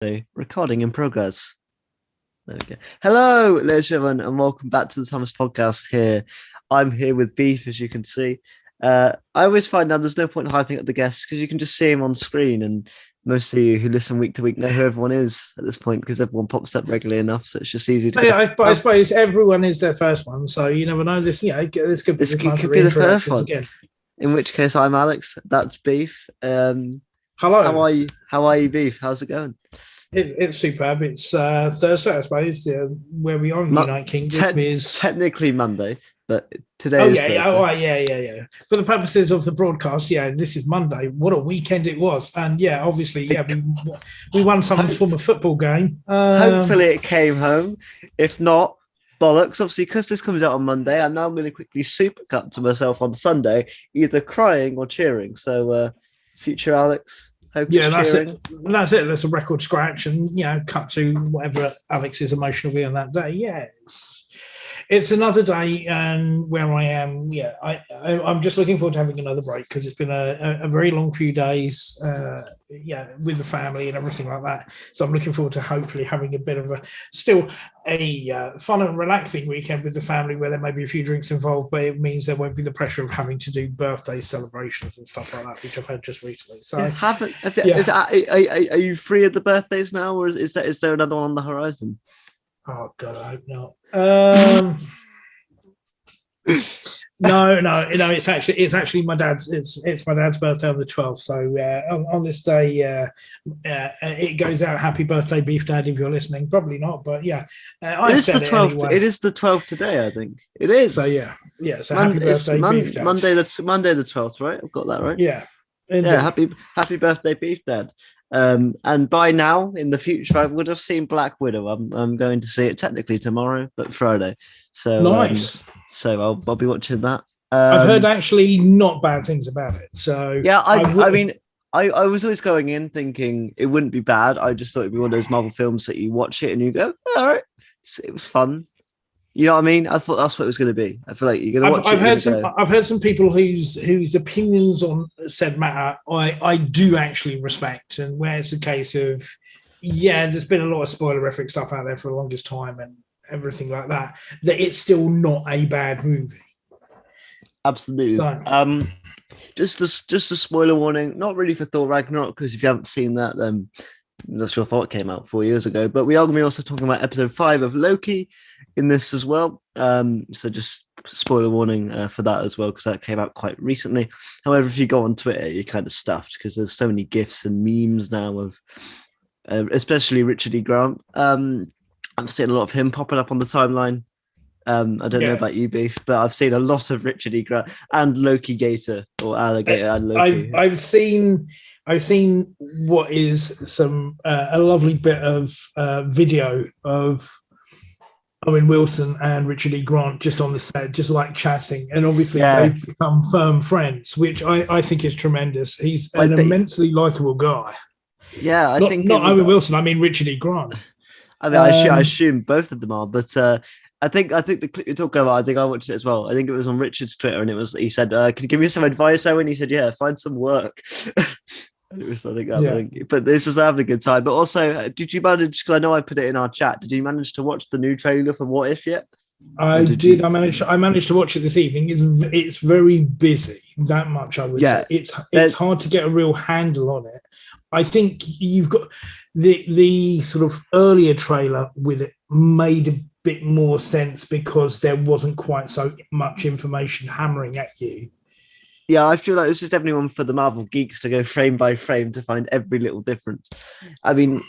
birthday recording in progress. There we go. Hello, ladies and gentlemen, and welcome back to the Thomas Podcast here. I'm here with Beef, as you can see. I always find out there's no point in hyping up the guests because you can just see him on screen, and most of you who listen week to week know who everyone is at this point because everyone pops up regularly enough, so it's just easy to. Yeah, I suppose everyone is their first one, so you never know. This could be the first one. Again. In which case, I'm Alex. That's Beef. Hello. How are you? How are you, Beef? How's it going? It's superb. It's Thursday, I suppose. Where we are in the United Kingdom is technically Monday, but today is Thursday. Yeah. For the purposes of the broadcast, this is Monday. What a weekend it was, and obviously, we won some form of football game. Hopefully, it came home. If not, bollocks. Obviously, because this comes out on Monday, I'm now going to quickly supercut to myself on Sunday, either crying or cheering. So, future Alex. That's it. That's it. That's a record scratch, and cut to whatever Alex is emotionally on that day. Yeah, it's another day, and where I am, I'm just looking forward to having another break because it's been a very long few days, with the family and everything like that. So I'm looking forward to hopefully having a bit of a fun and relaxing weekend with the family where there may be a few drinks involved, but it means there won't be the pressure of having to do birthday celebrations and stuff like that, which I've had just recently. So, are you free of the birthdays now, or is there another one on the horizon? Oh God, I hope not. No. It's actually my dad's. It's my dad's birthday on the 12th. So on this day, it goes out. Happy birthday, Beef Dad! If you're listening, probably not, but it is the 12th. Anyway. It is the 12th today, I think. It is. So So happy birthday, Beef Dad! Monday the 12th, right? I've got that right. Yeah. Indeed. Yeah. Happy birthday, Beef Dad! And by now, in the future, I would have seen Black Widow. I'm going to see it technically tomorrow, but Friday. So nice. So I'll be watching that. I've heard actually not bad things about it. So yeah, I mean, I was always going in thinking it wouldn't be bad. I just thought it'd be one of those Marvel films that you watch it and you go, all right, it was fun. You know what I mean? I thought that's what it was going to be. I feel like you're going to watch it. I've heard some people whose opinions on said matter I do actually respect, and where it's a case of there's been a lot of spoilerific stuff out there for the longest time and everything like that. That it's still not a bad movie. Absolutely. So, just a spoiler warning. Not really for Thor Ragnarok, because if you haven't seen that, then that's your thought came out 4 years ago. But we are going to be also talking about episode 5 of Loki in this as well. So just spoiler warning for that as well, because that came out quite recently. However, if you go on Twitter, you're kind of stuffed because there's so many GIFs and memes now of especially Richard E. Grant. I'm seeing a lot of him popping up on the timeline. I don't know about you, Beef, but I've seen a lot of Richard E. Grant and Loki Gator or Alligator and Loki. I've seen what is some a lovely bit of video of Owen Wilson and Richard E. Grant just on the set, just like chatting, and obviously they've become firm friends, which I think is tremendous. He's an immensely likable guy. Yeah, I think not Owen Wilson. I mean Richard E. Grant. I mean, I assume both of them are, but I think the clip you're talking about, I think I watched it as well. I think it was on Richard's Twitter, and he said, "Can you give me some advice, Owen?" He said, "Yeah, find some work." And it was, I think, but this is having a good time. But also, did you manage? Because I know I put it in our chat. Did you manage to watch the new trailer for What If yet? I did. I managed to watch it this evening. It's very busy. That much I would say. It's hard to get a real handle on it. I think you've got the sort of earlier trailer with it made a bit more sense because there wasn't quite so much information hammering at you. Yeah, I feel like this is definitely one for the Marvel geeks to go frame by frame to find every little difference. I mean,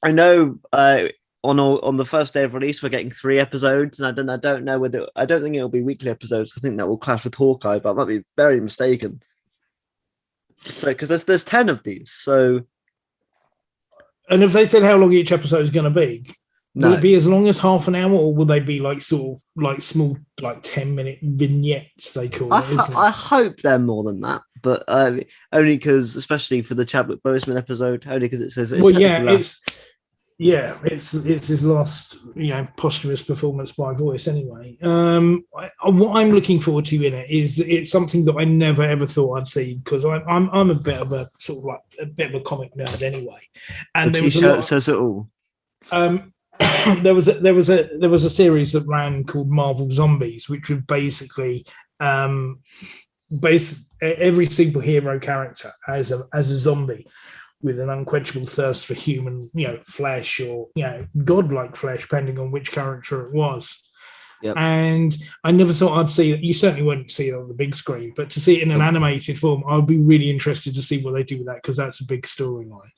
I know on the first day of release we're getting 3 episodes, and I don't know whether I don't think it'll be weekly episodes. I think that will clash with Hawkeye, but I might be very mistaken. So because there's 10 of these, so. And if they said how long each episode is going to be, will it be as long as half an hour, or will they be like sort of like small, like 10-minute vignettes? They call it. I hope they're more than that, but only because, especially for the Chadwick Boseman episode, only because it says. Yeah, it's his last, posthumous performance by voice. Anyway, what I'm looking forward to in it is that it's something that I never ever thought I'd see, because I'm a bit of a sort of like a bit of a comic nerd anyway, and there was a lot. Says it all. There was a series that ran called Marvel Zombies, which was basically every superhero character as a zombie, with an unquenchable thirst for human, flesh, or godlike flesh, depending on which character it was. Yep. And I never thought I'd see it. You certainly wouldn't see it on the big screen, but to see it in an animated form, I'd be really interested to see what they do with that, because that's a big storyline.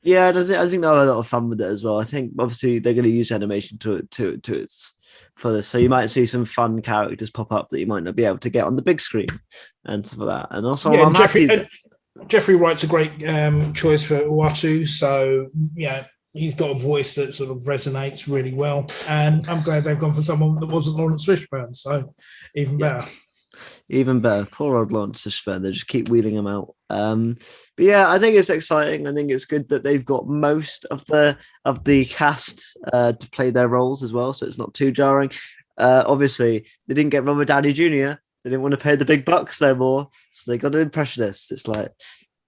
Yeah, I think they'll have a lot of fun with it as well. I think obviously they're going to use animation to its fullest, so you might see some fun characters pop up that you might not be able to get on the big screen and stuff like that. And also, I'm happy. Jeffrey Wright's a great choice for Uatu, so he's got a voice that sort of resonates really well, and I'm glad they've gone for someone that wasn't Lawrence Fishburne, so even better. Even better. Poor old Lawrence Fishburne, they just keep wheeling him out. But yeah, I think it's exciting. I think it's good that they've got most of the cast to play their roles as well, so it's not too jarring. Obviously, they didn't get Robert Downey Jr., they didn't want to pay the big bucks no more, so they got an impressionist. It's like,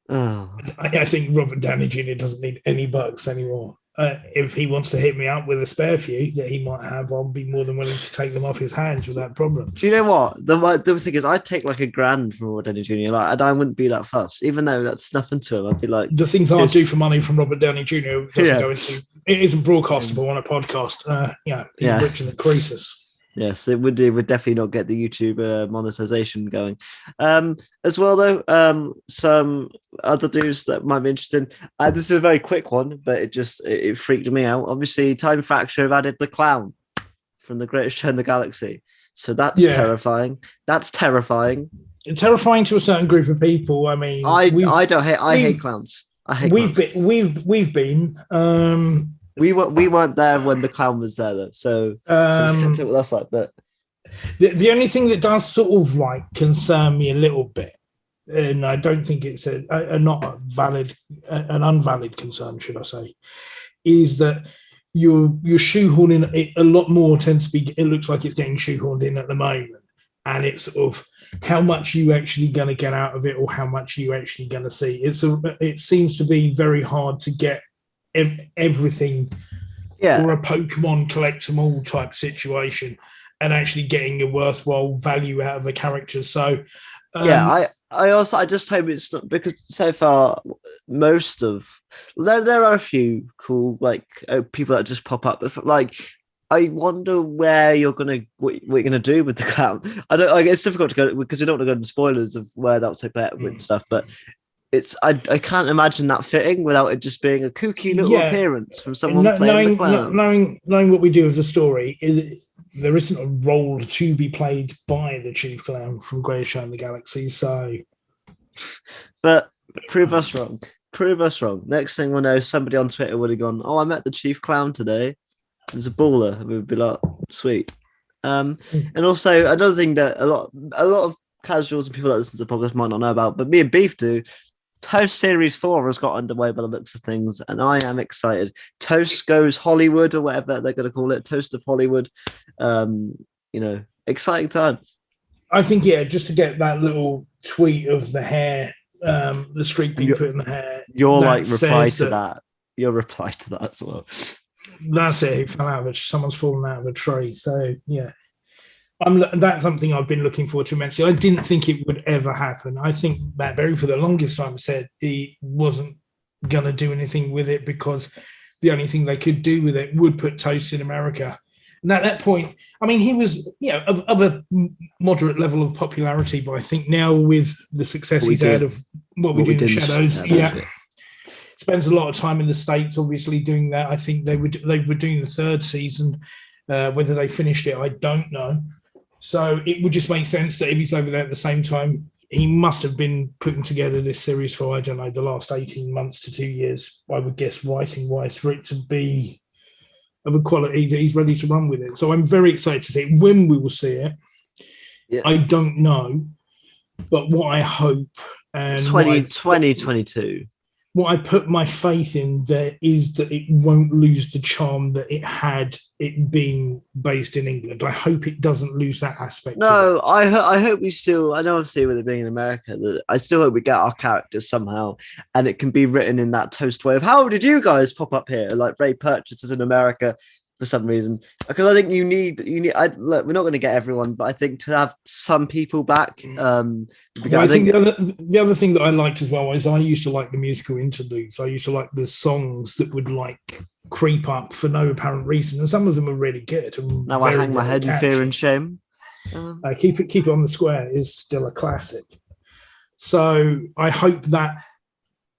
oh. I think Robert Downey Jr. doesn't need any bucks anymore. If he wants to hit me up with a spare few that he might have, I'll be more than willing to take them off his hands without problem. Do you know what? The thing is, I'd take like $1,000 from Robert Downey Jr. and I wouldn't be that fussed, even though that's nothing to him. I'd be like, the things I'll do for money from Robert Downey Jr. doesn't go into. It isn't broadcastable on a podcast. He's rich in the creases. Yes, it would definitely not get the YouTube monetization going. As well, though, some other news that might be interesting. This is a very quick one, but it freaked me out. Obviously, Time Factor have added the clown from The Greatest Show in the Galaxy, so that's terrifying. That's terrifying. It's terrifying to a certain group of people. I mean, I hate clowns. I hate. We've been. We weren't there when the clown was there, though, so we can't see what that's like. But the only thing that does sort of like concern me a little bit, and I don't think it's an unvalid concern, should I say, is that you're shoehorning it a lot more. Tends to be, it looks like it's getting shoehorned in at the moment, and it's sort of how much you actually going to get out of it, or how much you actually going to see. It seems to be very hard to get everything, or a Pokemon collect them all type situation, and actually getting a worthwhile value out of a character. So I just hope it's not, because so far most of there are a few cool people that just pop up, but like I wonder where what you're gonna do with the clown. It's difficult to go, because we don't want to go into spoilers of where that'll take place with stuff, but I can't imagine that fitting without it just being a kooky little appearance from someone playing the clown. Knowing what we do with the story, there isn't a role to be played by the chief clown from Greatest Show in the Galaxy. So, but prove us wrong. Prove us wrong. Next thing we'll know, somebody on Twitter would have gone, "Oh, I met the chief clown today. It was a baller." And we'd be like, "Sweet." And also another thing that a lot of casuals and people that listen to the podcast might not know about, but me and Beef do. Toast Series 4 has got underway by the looks of things, and I am excited. Toast Goes Hollywood, or whatever they're going to call it. Toast of Hollywood. Exciting times. I think, just to get that little tweet of the hair, the streak being put in the hair. Your reply to that. Your reply to that as well. That's it. It fell out of it. Someone's fallen out of a tree. So, yeah. That's something I've been looking forward to immensely. I didn't think it would ever happen. I think Matt Berry, for the longest time, said he wasn't going to do anything with it, because the only thing they could do with it would put Toast in America. And at that point, I mean, he was, of a moderate level of popularity, but I think now with the success he's had of What We Do in the Shadows, spends a lot of time in the States, obviously doing that. I think they were doing the third season. Whether they finished it, I don't know. So it would just make sense that if he's over there at the same time, he must have been putting together this series for, I don't know, the last 18 months to 2 years, I would guess, writing-wise, for it to be of a quality that he's ready to run with it. So I'm very excited to see it. When we will see it, I don't know. But what I hope... and 2022. what I put my faith in there is that it won't lose the charm that it had, it being based in England. I hope it doesn't lose that aspect. No, I hope we still. I know, obviously, with it being in America, that I still hope we get our characters somehow, and it can be written in that toast way of how did you guys pop up here, like Ray Purchases in America for some reason. Because I think you need. Look, we're not going to get everyone, but I think to have some people back. I think the other thing that I liked as well is I used to like the musical interludes. I used to like the songs that would like creep up for no apparent reason, and some of them are really good. Now I hang my head in fear and shame. Keep it on the square is still a classic. So I hope that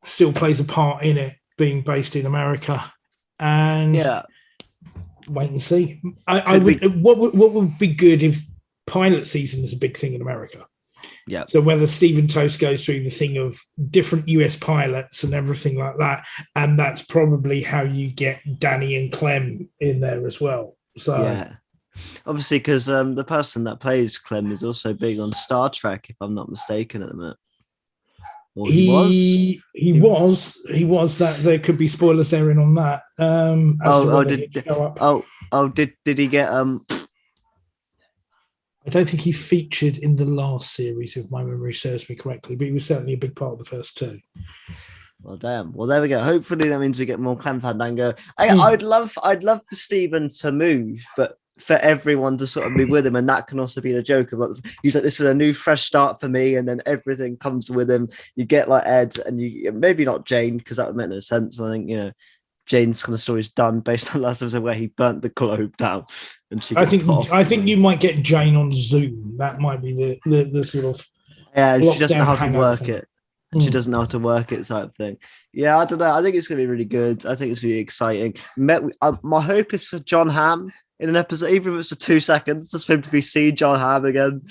still plays a part in it being based in America. And wait and see. What would be good if pilot season is a big thing in America? Yeah. So whether Stephen Toast goes through the thing of different US pilots and everything like that, and that's probably how you get Danny and Clem in there as well. So yeah, obviously, because the person that plays Clem is also big on Star Trek, if I'm not mistaken, at the minute. Or he was that. There could be spoilers therein on that. Did he get I don't think he featured in the last series, if my memory serves me correctly, but he was certainly a big part of the first two. Well, damn. Well, there we go. Hopefully that means we get more Clem Fandango. I'd love for Stephen to move, but for everyone to sort of be with him, and that can also be the joke of like, he's like, this is a new fresh start for me, and then everything comes with him. You get like Ed, and you maybe not Jane, because that would make no sense. I think Jane's kind of story is done based on last episode where he burnt the globe down, and she. I think you might get Jane on Zoom. That might be the sort of she doesn't know how to work it. She doesn't know how to work it, type thing. Yeah, I don't know. I think it's going to be really good. I think it's really exciting. My hope is for John Hamm in an episode, even if it's for 2 seconds, just for him to be seeing John Hamm again.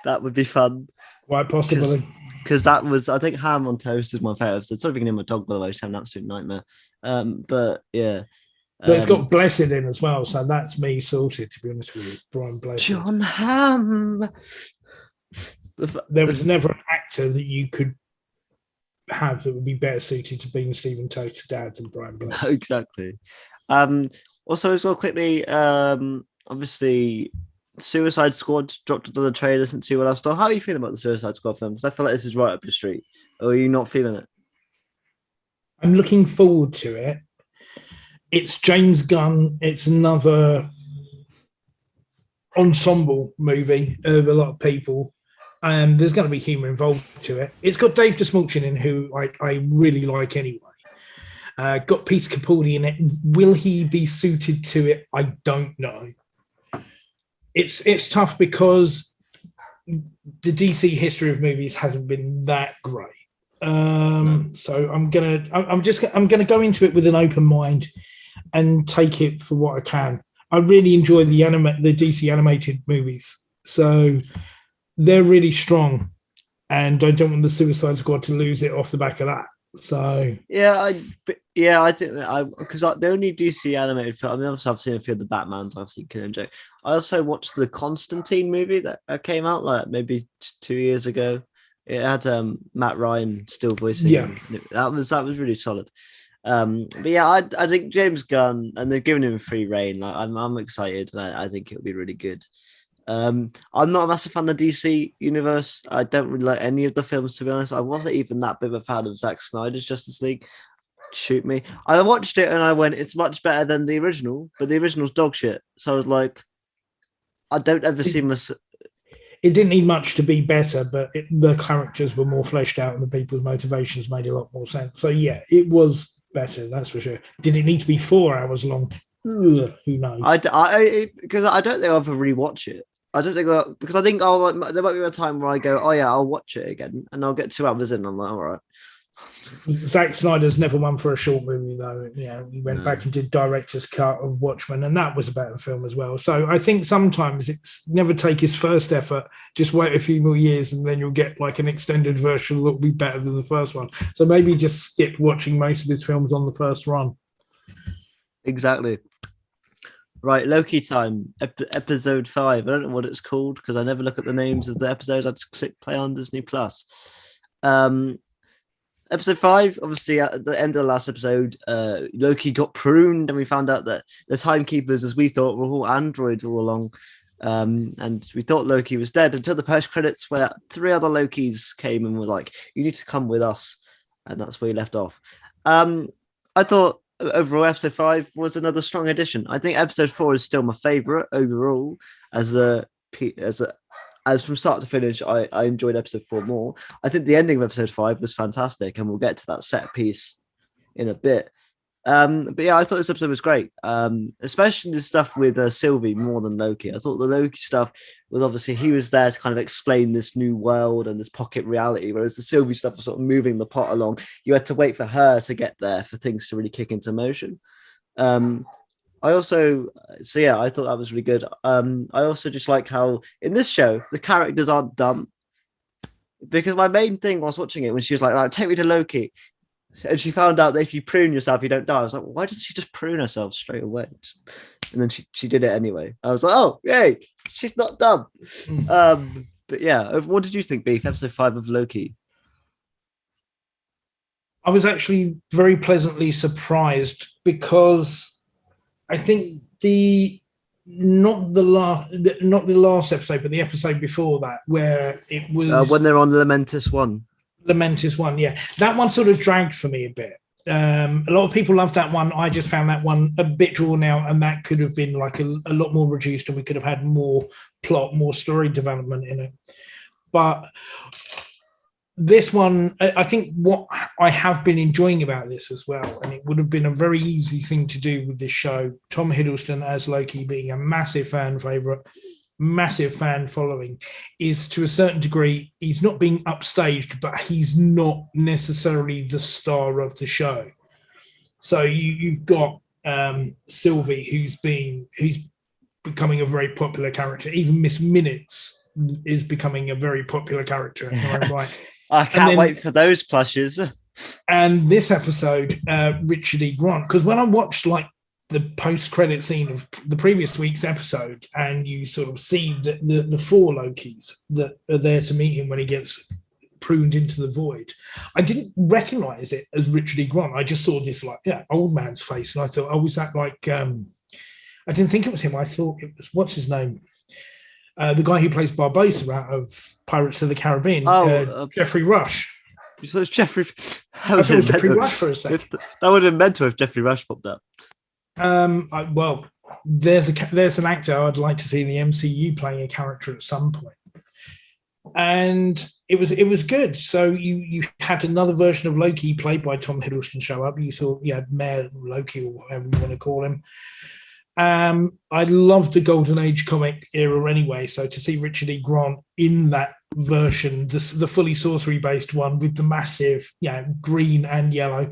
That would be fun. Quite possibly. Because that was, I think, Ham on Toast is my favorite episode. Sorry if you can hear my dog, by the way, she's having an absolute nightmare. But yeah. But it's got Blessed in as well, so that's me sorted, to be honest with you. Brian Blessed. John Hamm. There was never an actor that you could have that would be better suited to being Stephen Toast's dad than Brian Blessed. Exactly. Also, as well, quickly, obviously, Suicide Squad dropped another trailer since you were last on. How are you feeling about the Suicide Squad film? Because I feel like this is right up your street. Or are you not feeling it? I'm looking forward to it. It's James Gunn. It's another ensemble movie of a lot of people. There's going to be humour involved to it. It's got Dave Dastmalchian in, who I really like anyway. Got Peter Capaldi in it. Will he be suited to it? I don't know. It's tough because the DC history of movies hasn't been that great. So I'm gonna go into it with an open mind and take it for what I can. I really enjoy the DC animated movies, so they're really strong, and I don't want the Suicide Squad to lose it off the back of that. So I think that because the only DC animated film, I mean, obviously I've seen a few of the Batmans, I've seen Killing Joke. I also watched the Constantine movie that came out like maybe 2 years ago. It had Matt Ryan still voicing. Yeah, that was really solid. But yeah, I think James Gunn, and they've given him free reign. Like I'm excited, and I think it'll be really good. I'm not a massive fan of the DC universe. I don't really like any of the films, to be honest. I wasn't even that big of a fan of Zack Snyder's Justice League. Shoot me. I watched it and I went, it's much better than the original, but the original's dog shit. So I was like, I don't ever see myself. It didn't need much to be better, but the characters were more fleshed out and the people's motivations made a lot more sense. So yeah, it was better, that's for sure. Did it need to be 4 hours long? Ugh, who knows? Because I don't think I'll ever rewatch it. I don't think because I think there might be a time where I go, oh yeah, I'll watch it again, and I'll get 2 hours in. And I'm like, all right. Zack Snyder's never won for a short movie, though. He went back and did director's cut of Watchmen, and that was a better film as well. So I think sometimes it's never take his first effort, just wait a few more years, and then you'll get like an extended version that will be better than the first one. So maybe just skip watching most of his films on the first run. Exactly. Right, Loki time, episode 5. I don't know what it's called because I never look at the names of the episodes. I just click play on Disney Plus. Episode 5, obviously, at the end of the last episode, Loki got pruned, and we found out that the timekeepers, as we thought, were all androids all along. And we thought Loki was dead until the post credits, where 3 other Lokis came and were like, "You need to come with us," and that's where he left off. I thought overall episode 5 was another strong addition. I think episode 4 is still my favorite overall as from start to finish. I enjoyed episode 4 more. I think the ending of episode 5 was fantastic, and we'll get to that set piece in a bit. But yeah, I thought this episode was great, especially the stuff with Sylvie more than Loki. I thought the Loki stuff was obviously he was there to kind of explain this new world and this pocket reality, whereas the Sylvie stuff was sort of moving the plot along. You had to wait for her to get there for things to really kick into motion. I thought that was really good. I also just like how in this show the characters aren't dumb, because my main thing whilst watching it when she was like, "Right, take me to Loki," and she found out that if you prune yourself, you don't die. I was like, why did she just prune herself straight away? And then she did it anyway. I was like, oh, yay, she's not dumb. But yeah, what did you think, Beef? Episode 5 of Loki. I was actually very pleasantly surprised, because I think not the last episode, but the episode before that, where it was when they're on Lamentis 1. Lamentis 1, yeah, that one sort of dragged for me a bit. A lot of people love that one. I just found that one a bit drawn out, and that could have been like a lot more reduced, and we could have had more plot, more story development in it. But this one, I think what I have been enjoying about this as well, and it would have been a very easy thing to do with this show, Tom Hiddleston as Loki being a massive fan favorite, massive fan following, is to a certain degree, he's not being upstaged, but he's not necessarily the star of the show. So you've got Sylvie, who's becoming a very popular character. Even Miss Minutes is becoming a very popular character in her own right. I can't wait for those plushes. And this episode, Richard E. Grant, because when I watched like the post-credit scene of the previous week's episode, and you sort of see the 4 Lokis that are there to meet him when he gets pruned into the void, I didn't recognize it as Richard E. Grant. I just saw this old man's face, and I thought, oh, was that like? I didn't think it was him. I thought it was, what's his name? The guy who plays Barbossa out of Pirates of the Caribbean, Jeffrey Rush. So it's Jeffrey. I thought it was Jeffrey Rush for a second. That would have been meant to have Jeffrey Rush popped up. Well, there's an actor I'd like to see in the MCU playing a character at some point, and it was good. So you had another version of Loki played by Tom Hiddleston show up. You saw Mayor Loki, or whatever you want to call him. I love the Golden Age comic era anyway, so to see Richard E. Grant in that version, the fully sorcery based one with the massive green and yellow,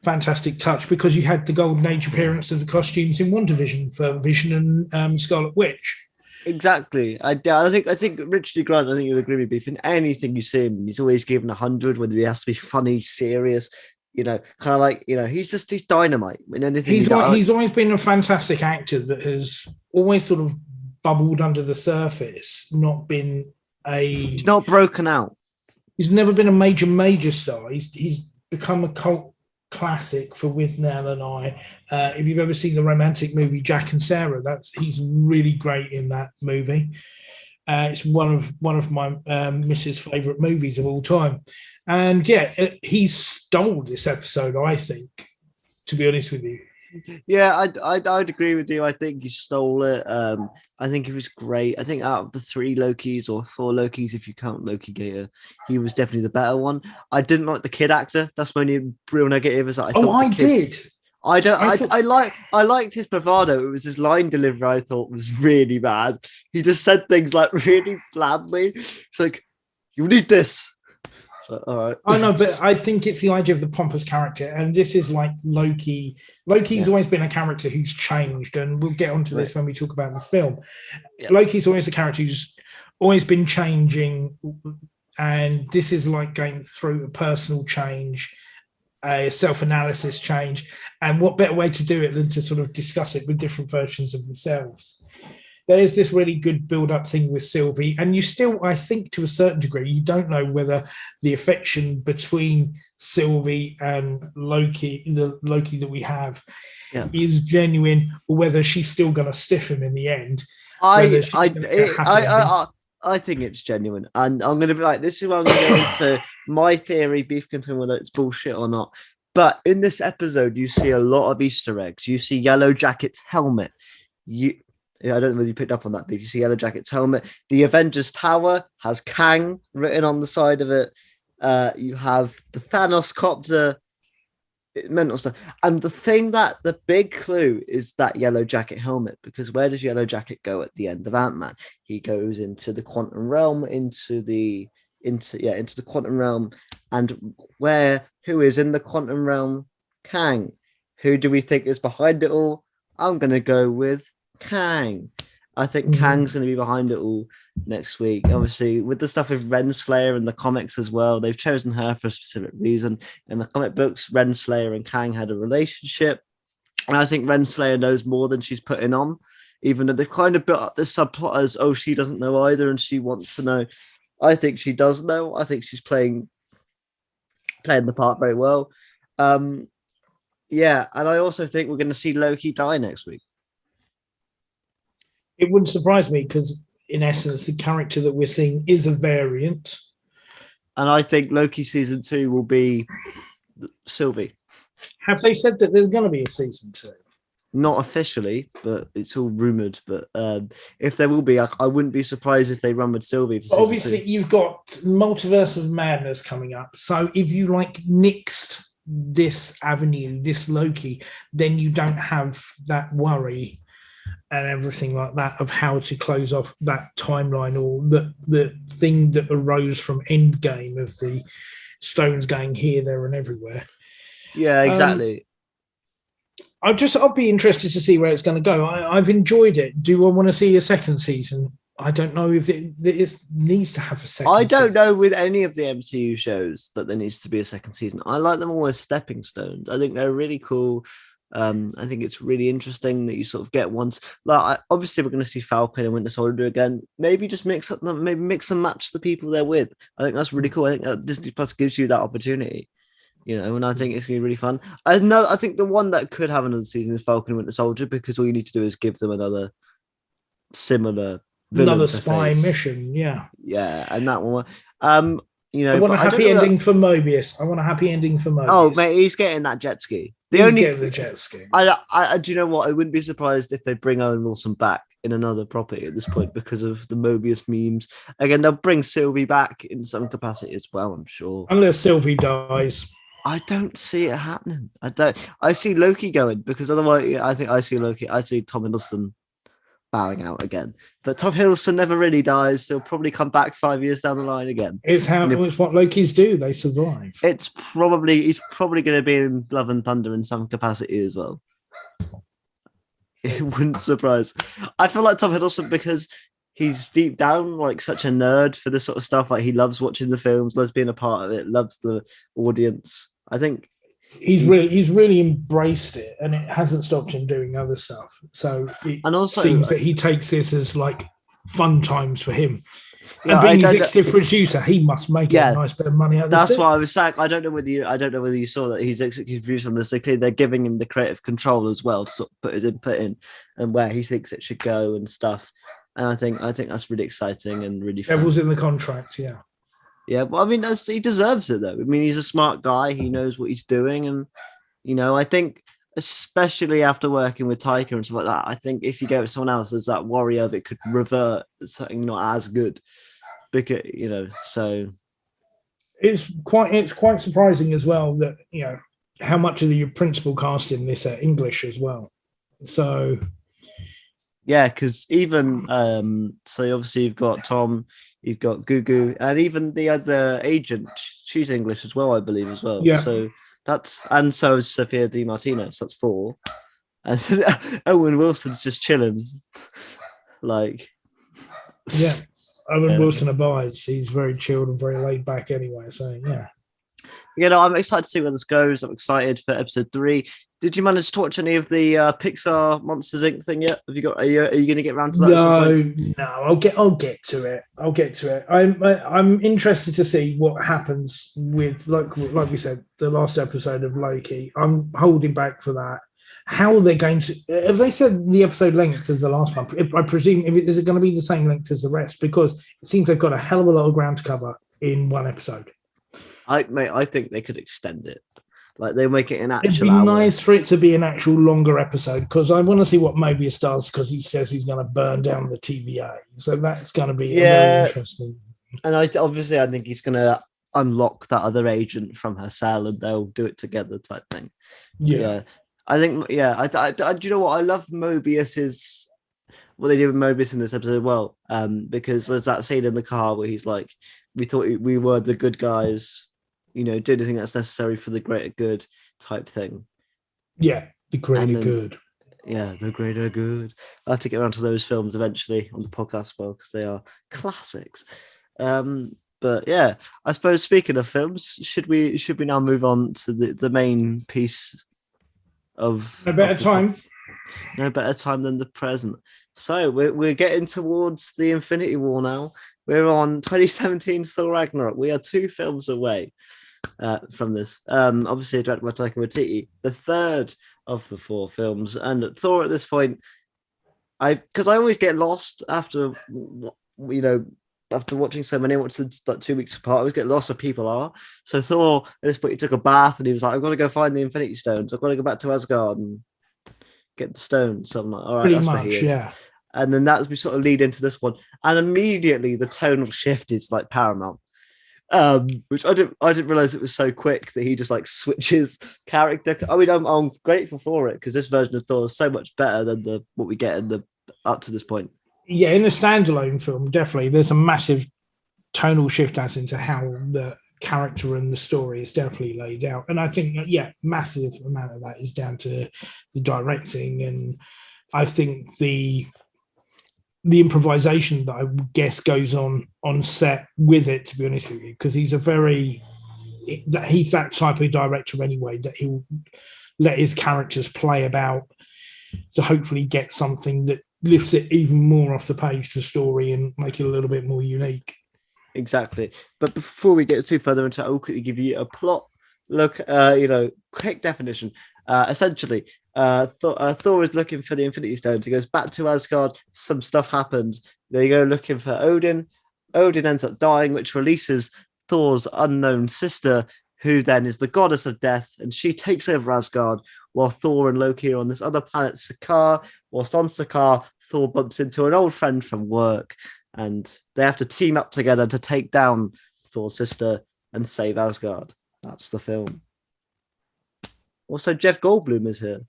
fantastic touch, because you had the Golden Age appearance of the costumes in WandaVision for Vision and Scarlet Witch. Exactly. I think Richard E. Grant, I think you'll agree with me, in anything you see him, he's always given 100, whether he has to be funny, serious, kind of like, he's dynamite in anything. He's always been a fantastic actor that has always sort of bubbled under the surface, not been he's not broken out. He's never been a major star. He's become a cult classic for Withnail and I. If you've ever seen the romantic movie Jack and Sarah, he's really great in that movie. It's one of my Mrs. favorite movies of all time. And he stole this episode, I think, to be honest with you. Yeah, I'd agree with you. I think he stole it. I think he was great. I think out of the 3 Lokis, or 4 Lokis, if you count Loki Gator, he was definitely the better one. I didn't like the kid actor. That's my only real negative. Is that I liked his bravado. It was his line delivery I thought was really bad. He just said things like really blandly. It's like, you need this. So, all right. I know, but I think it's the idea of the pompous character, and this is like Loki. Loki's always been a character who's changed, and we'll get onto this when we talk about the film. Yeah. Loki's always a character who's always been changing, and this is like going through a personal change, a self-analysis change, and what better way to do it than to sort of discuss it with different versions of themselves. there's this really good build-up thing with Sylvie, and you still, I think, to a certain degree, you don't know whether the affection between Sylvie and Loki, the Loki that we have, is genuine, or whether she's still going to stiff him in the end. I think it's genuine, and I'm going to be like, this is where I'm going to go into my theory, beef content, whether it's bullshit or not. But in this episode, you see a lot of Easter eggs. You see Yellow Jacket's helmet. I don't know whether you picked up on that, but you see Yellow Jacket's helmet. The Avengers Tower has Kang written on the side of it. You have the Thanos copter, mental stuff. And the big clue is that Yellow Jacket helmet, because where does Yellow Jacket go at the end of Ant-Man? He goes into the quantum realm, into the quantum realm. And who is in the quantum realm? Kang. Who do we think is behind it all? I'm going to go with Kang. I think Kang's going to be behind it all next week. Obviously, with the stuff with Renslayer and the comics as well, they've chosen her for a specific reason. In the comic books, Renslayer and Kang had a relationship. And I think Renslayer knows more than she's putting on, even though they've kind of built up this subplot as, oh, she doesn't know either and she wants to know. I think she does know. I think she's playing the part very well. And I also think we're going to see Loki die next week. It wouldn't surprise me, because in essence, the character that we're seeing is a variant. And I think Loki season 2 will be Sylvie. Have they said that there's going to be a season 2? Not officially, but it's all rumored. But if there will be, I wouldn't be surprised if they run with Sylvie. For obviously, you've got Multiverse of Madness coming up. So if you nixed this avenue, this Loki, then you don't have that worry and everything like that of how to close off that timeline, or the thing that arose from Endgame of the stones going here, there, and everywhere. Yeah, exactly. I'll be interested to see where it's going to go. I've enjoyed it. Do I want to see a second season? I don't know if it needs to have a second season. I don't know with any of the MCU shows that there needs to be a second season. I like them all as stepping stones. I think they're really cool. I think it's really interesting that you sort of get once. Obviously, we're going to see Falcon and Winter Soldier again. Maybe just mix and match the people they're with. I think that's really cool. I think that Disney Plus gives you that opportunity. And I think it's going to be really fun. I think the one that could have another season is Falcon and Winter Soldier, because all you need to do is give them another similar another spy mission. Yeah, and that one. I want a happy ending for Mobius. Oh, mate, he's getting that jet ski. Getting the jet ski. I do you know what? I wouldn't be surprised if they bring Owen Wilson back in another property at this point because of the Mobius memes. Again, they'll bring Sylvie back in some capacity as well, I'm sure. Unless Sylvie dies. I don't see it happening. I see Loki going, because otherwise, I think I see Loki. I see Tom Hiddleston bowing out again. But Tom Hiddleston never really dies. He'll probably come back 5 years down the line again. It's what Lokis do. They survive. He's probably going to be in Love and Thunder in some capacity as well. It wouldn't surprise. I feel like Tom Hiddleston, because he's deep down such a nerd for this sort of stuff. He loves watching the films, loves being a part of it, loves the audience. I think he's really embraced it, and it hasn't stopped him doing other stuff. So it seems that he takes this as fun times for him. And being executive producer, he must make a nice bit of money out of this. That's what I was saying. I don't know whether you saw that he's executive producer on this. So clearly they're giving him the creative control as well to sort of put his input in and where he thinks it should go and stuff. And I think that's really exciting and really fun. Devil's in the contract, yeah. Yeah, well, I mean, he deserves it, though. I mean, he's a smart guy. He knows what he's doing. And, I think, especially after working with Taika and stuff like that, I think if you go with someone else, there's that worry of it could revert something not as good. Because, so... It's quite surprising as well that, how much of the principal cast in this are English as well. So... Yeah, because even so obviously you've got Tom, you've got Gugu, and even the other agent, she's English as well, I believe, as well. Yeah. So so is Sophia Di Martino, so that's 4. And Owen Wilson's just chilling. Owen Wilson abides. He's very chilled and very laid back anyway. So yeah. I'm excited to see where this goes. I'm excited for episode 3. Did you manage to watch any of the Pixar Monsters Inc. thing yet? Have you got? Are you going to get around to that? No. I'll get to it. I'm interested to see what happens with like we said, the last episode of Loki. I'm holding back for that. How they're going to? Have they said the episode length as the last one? I presume is it going to be the same length as the rest? Because it seems they've got a hell of a lot of ground to cover in one episode. I think they could extend it. Like they make it an actual. It'd be nice for it to be an actual longer episode because I want to see what Mobius does because he says he's going to burn down the TVA. So that's going to be very interesting. And I think he's going to unlock that other agent from her cell and they'll do it together type thing. Yeah. I think. Yeah. Do you know what I love? Mobius's what they did with Mobius in this episode. Well, because there's that scene in the car where he's like, "We thought we were the good guys." Do anything that's necessary for the greater good type thing. Yeah, the greater good. Yeah, the greater good. I'll have to get around to those films eventually on the podcast as well, because they are classics. But yeah, I suppose speaking of films, should we now move on to the main piece of No better time than the present. So we're getting towards the Infinity War now. We're on 2017 Thor Ragnarok. We are 2 films away from this. Obviously directed by Taika Waititi, the third of the 4 films. And Thor at this point, because I always get lost after watching so many, I watched them like 2 weeks apart. I always get lost where people are. So Thor at this point, he took a bath and he was like, I've got to go find the Infinity Stones. I've got to go back to Asgard and get the stones. So I'm like, all right, pretty that's much, where he is. yeah. And then that's we sort of lead into this one, and immediately the tonal shift is like paramount. Which I didn't realize it was so quick that he just like switches character. I mean, I'm grateful for it because this version of Thor is so much better than what we get in the up to this point. Yeah, in a standalone film, definitely there's a massive tonal shift as into how the character and the story is definitely laid out, and I think massive amount of that is down to the directing, and I think the improvisation that I guess goes on set with it, to be honest with you, because he's that type of director anyway, that he'll let his characters play about to hopefully get something that lifts it even more off the page, the story, and make it a little bit more unique. Exactly. But before we get too further into it, I'll quickly give you a plot look, quick definition. Essentially, Thor is looking for the Infinity Stones. He goes back to Asgard. Some stuff happens. They go looking for Odin. Odin ends up dying, which releases Thor's unknown sister, who then is the goddess of death, and she takes over Asgard while Thor and Loki are on this other planet, Sakaar. Whilst on Sakaar, Thor bumps into an old friend from work, and they have to team up together to take down Thor's sister and save Asgard. That's the film. Also, Jeff Goldblum is here.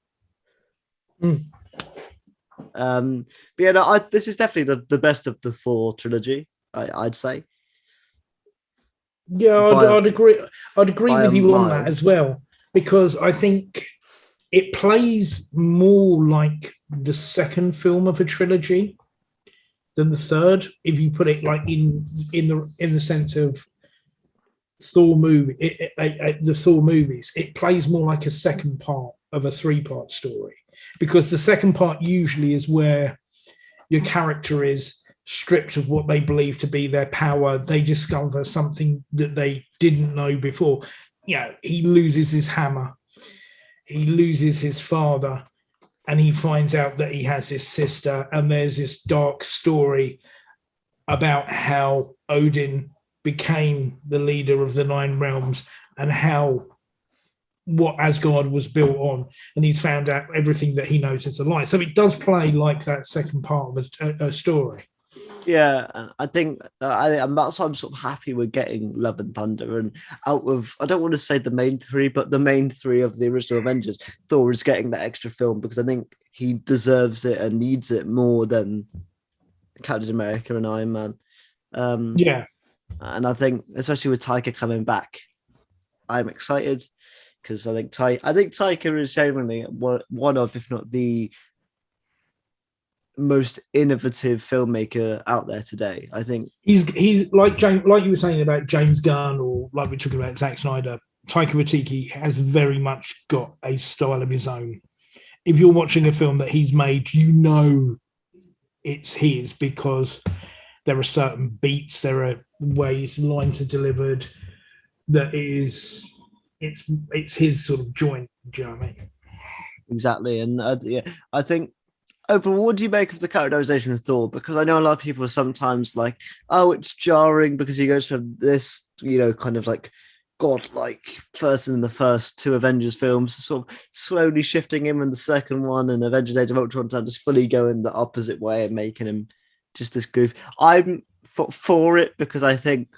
This is definitely the best of the Thor trilogy, I'd say. Yeah, I'd agree. I'd agree with you on that as well, because I think it plays more like the second film of a trilogy than the third. If you put it like in the sense of Thor movie, the Thor movies, it plays more like a second part of a 3-part story, because the second part usually is where your character is stripped of what they believe to be their power. They discover something that they didn't know before. He loses his hammer, he loses his father, and he finds out that he has his sister, and there's this dark story about how Odin became the leader of the 9 realms and what Asgard was built on, and he's found out everything that he knows is a lie. So it does play like that second part of a story. Yeah, and I think and that's why I'm sort of happy we're getting Love and Thunder. And out of, I don't want to say the main 3, but the main 3 of the original Avengers, Thor is getting that extra film because I think he deserves it and needs it more than Captain America and Iron Man. And I think, especially with Taika coming back, I'm excited because I think Taika is genuinely one of, if not the most innovative filmmaker out there today. I think he's like you were saying about James Gunn, or like we're talking about Zack Snyder. Taika Waititi has very much got a style of his own. If you're watching a film that he's made, you know it's his because there are certain beats, there are ways lines are delivered that it's his sort of joint. Do you know what I mean? Exactly, and I think overall, what do you make of the characterization of Thor? Because I know a lot of people are sometimes like, oh, it's jarring because he goes from this, kind of like godlike person in the first two Avengers films, sort of slowly shifting him in the second one, and Avengers Age of Ultron to just fully going the opposite way and making him just this goof. I'm for it because I think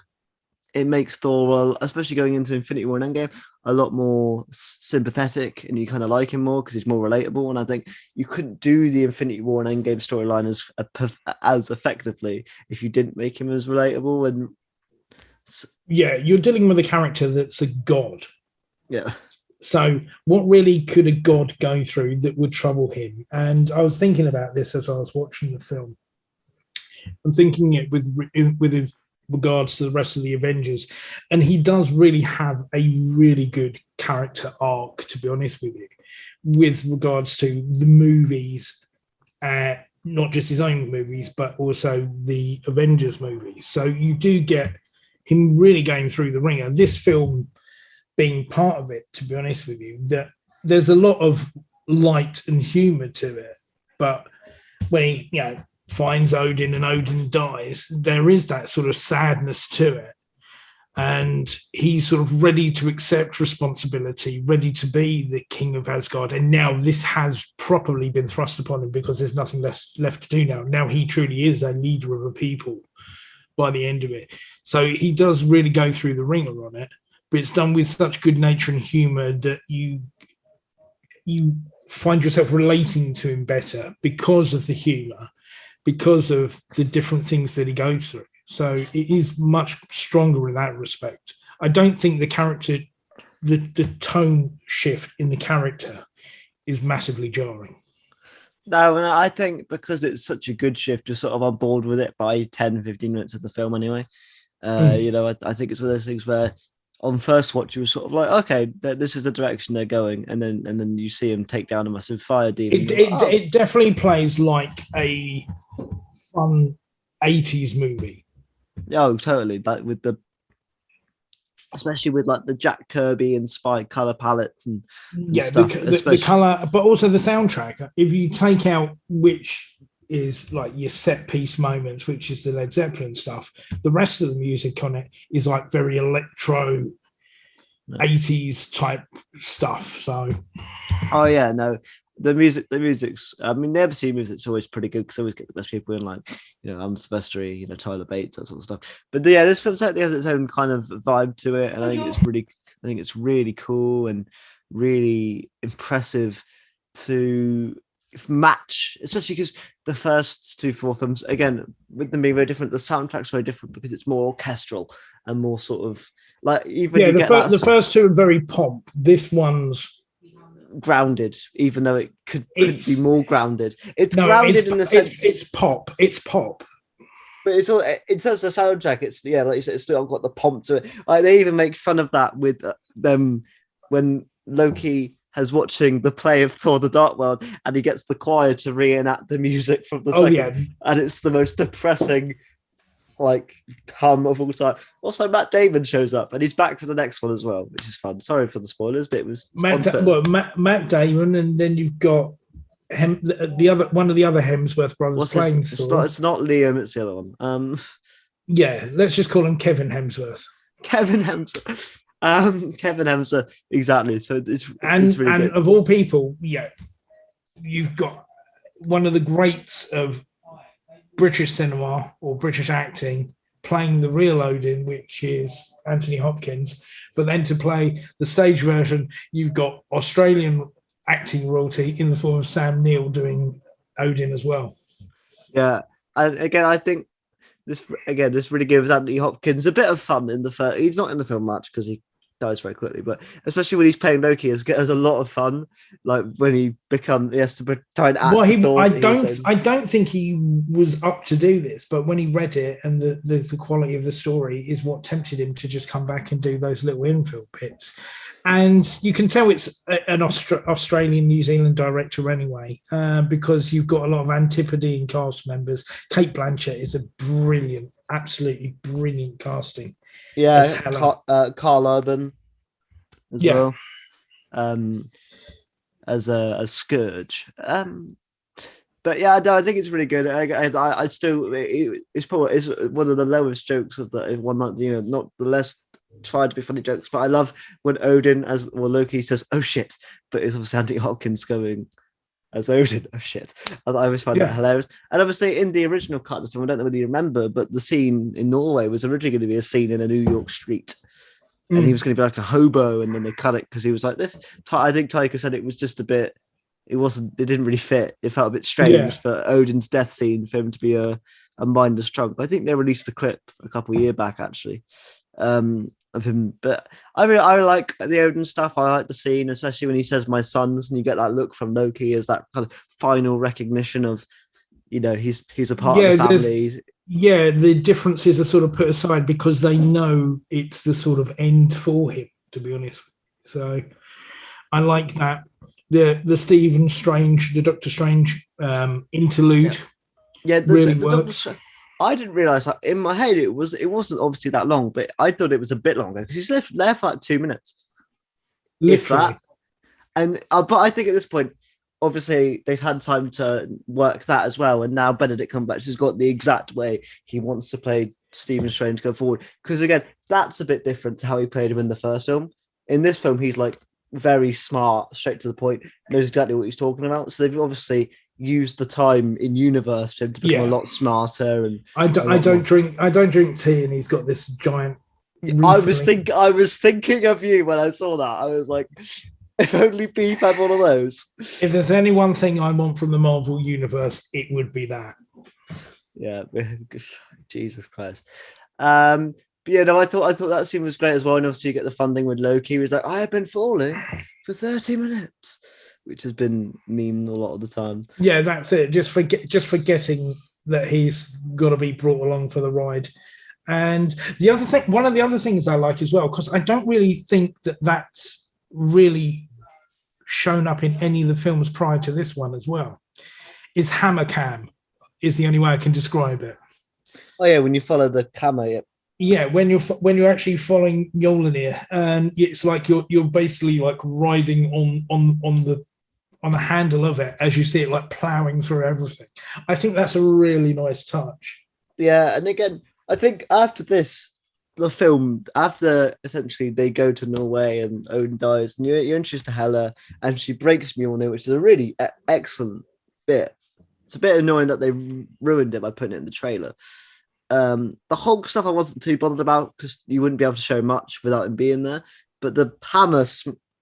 it makes Thor, especially going into Infinity War and Endgame, a lot more sympathetic, and you kind of like him more because he's more relatable. And I think you couldn't do the Infinity War and Endgame storyline as effectively if you didn't make him as relatable. And yeah, you're dealing with a character that's a god. Yeah. So what really could a god go through that would trouble him? And I was thinking about this as I was watching the film. I'm thinking it with his regards to the rest of the Avengers, and he does really have a really good character arc, to be honest with you, with regards to the movies, not just his own movies, but also the Avengers movies. So you do get him really going through the ringer. This film being part of it, to be honest with you, that there's a lot of light and humor to it, but when he, finds Odin and Odin dies, there is that sort of sadness to it. And he's sort of ready to accept responsibility, ready to be the king of Asgard. And now this has properly been thrust upon him because there's nothing left to do now. Now he truly is a leader of a people by the end of it. So he does really go through the ringer on it, but it's done with such good nature and humor that you find yourself relating to him better because of the humor, because of the different things that he goes through. So it is much stronger in that respect. I don't think the character, the tone shift in the character is massively jarring. No, and I think because it's such a good shift, you're sort of on board with it by 10, 15 minutes of the film anyway. I think it's one of those things where on first watch you were sort of like, okay, this is the direction they're going, and then you see him take down a massive fire demon. It definitely plays like a fun 80s movie. Oh, totally. Like especially with like the Jack Kirby inspired color palettes and stuff. The color, but also the soundtrack. If you take out which is like your set piece moments, which is the Led Zeppelin stuff, the rest of the music on it is like very electro 80s type stuff. So the music's I mean the MC music's always pretty good because I always get the best people in, like Silvestri, Tyler Bates, that sort of stuff. But yeah, this film certainly has its own kind of vibe to it, and I think it's really cool and really impressive to match, especially because the first two Thor films, again, with them being very different, the soundtrack's very different because it's more orchestral and more sort of like the first two are very pomp. This one's grounded, even though it could be more grounded. It's grounded in the sense it's pop. But it's all in terms of the soundtrack. It's like you said, it's still got the pomp to it. Like they even make fun of that with them when Loki has watching the play of Thor: The Dark World, and he gets the choir to reenact the music from the second, and it's the most depressing like hum of all time. Also, Matt Damon shows up, and he's back for the next one as well, which is fun. Sorry for the spoilers, but it was Matt Damon, and then you've got the other one of the other Hemsworth brothers playing Thor. It's not Liam, it's the other one. Let's just call him Kevin Hemsworth. Kevin Hemsworth, exactly. So it's really good. And of all people, you've got one of the greats of British cinema or British acting playing the real Odin, which is Anthony Hopkins. But then to play the stage version, you've got Australian acting royalty in the form of Sam Neill doing Odin as well. Yeah, and again, I think this really gives Anthony Hopkins a bit of fun in the first. He's not in the film much because he dies very quickly, but especially when he's playing Loki, it's a lot of fun. Like when he has to try and act. Well, I don't think he was up to do this, but when he read it and the quality of the story is what tempted him to just come back and do those little infill bits. And you can tell it's an Australian New Zealand director anyway, because you've got a lot of Antipodean cast members. Cate Blanchett is a brilliant, absolutely brilliant casting. Yeah, Carl Urban as well, as Scourge. But yeah, no, I think it's really good. I still, it's probably one of the lowest jokes of the one that, you know, not the less tried to be funny jokes, but I love when Odin Loki says, "Oh shit," but it's obviously Andy Hopkins going as Odin. Oh shit! I always find that hilarious. And obviously, in the original cut of the film, I don't know whether you remember, but the scene in Norway was originally going to be a scene in a New York street, and he was going to be like a hobo, and then they cut it because he was like this. I think Taika said it was just a bit. It didn't really fit. It felt a bit strange for Odin's death scene for him to be a mindless drunk. I think they released the clip a couple of years back actually. Of him, but I like the Odin stuff. I like the scene, especially when he says "my sons," and you get that look from Loki as that kind of final recognition of, you know, he's a part of the family. Yeah, the differences are sort of put aside because they know it's the sort of end for him, to be honest. So I like that. The Stephen Strange, the Doctor Strange interlude. Yeah, really works. I didn't realize that in my head it wasn't obviously that long, but I thought it was a bit longer because he's left there for like 2 minutes, literally. If that. And but I think at this point, obviously they've had time to work that as well, and now Benedict Cumberbatch has got the exact way he wants to play Stephen Strange go forward. Because again, that's a bit different to how he played him in the first film. In this film, he's like very smart, straight to the point, knows exactly what he's talking about. So they've obviously used the time in universe for him to become a lot smarter. And I don't drink tea, and he's got this giant. I was thinking of you when I saw that. I was like, if only Beef had one of those. If there's any one thing I want from the Marvel universe, it would be that. Yeah, Jesus Christ. But yeah, no, I thought that scene was great as well. And obviously, you get the funding with Loki. He was like, "I have been falling for 30 minutes." Which has been memed a lot of the time. Yeah, that's it. Just forgetting that he's got to be brought along for the ride. And the other thing, one of the other things I like as well, because I don't really think that that's really shown up in any of the films prior to this one as well, is hammer cam, is the only way I can describe it. Oh yeah, when you follow the camera, yep. Yeah, when you're actually following Mjolnir, and it's like you're basically like riding on the handle of it as you see it like plowing through everything. I think that's a really nice touch. Yeah, and again, I think after this, the film, after essentially they go to Norway and Odin dies, and you're introduced to Hela, and she breaks Mjolnir, which is a really excellent bit. It's a bit annoying that they ruined it by putting it in the trailer. The Hulk stuff I wasn't too bothered about because you wouldn't be able to show much without him being there. But the hammer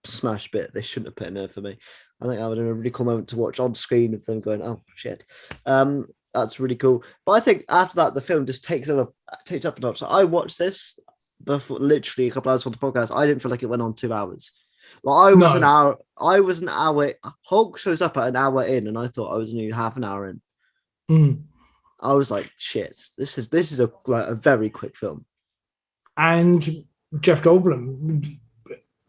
smash bit, they shouldn't have put in there for me. I think that would have been a really cool moment to watch on screen of them going, "Oh shit." That's really cool. But I think after that, the film just takes up a notch. So I watched this before, literally a couple hours for the podcast. I didn't feel like it went on 2 hours. Well, an hour. I was an hour. Hulk shows up at an hour in, and I thought I was only half an hour in. I was like, "Shit, this is a very quick film." And Jeff Goldblum,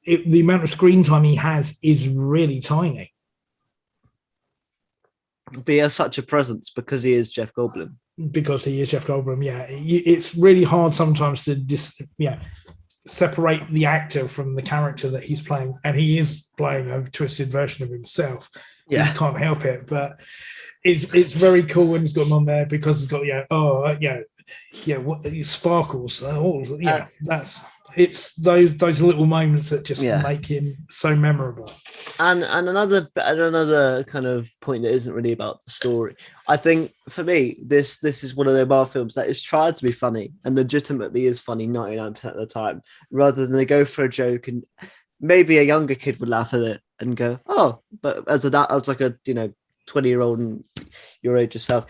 the amount of screen time he has is really tiny. But he has such a presence because he is Jeff Goldblum. Yeah, it's really hard sometimes to separate the actor from the character that he's playing, and he is playing a twisted version of himself. Yeah, he can't help it, but it's very cool when he's got him on there because it's got what sparkles. It's those little moments that just make him so memorable. And another kind of point that isn't really about the story. I think for me, this is one of the Marvel films that is tried to be funny and legitimately is funny 99% of the time, rather than they go for a joke and maybe a younger kid would laugh at it and go, "Oh," but as like a 20-year-old and your age yourself,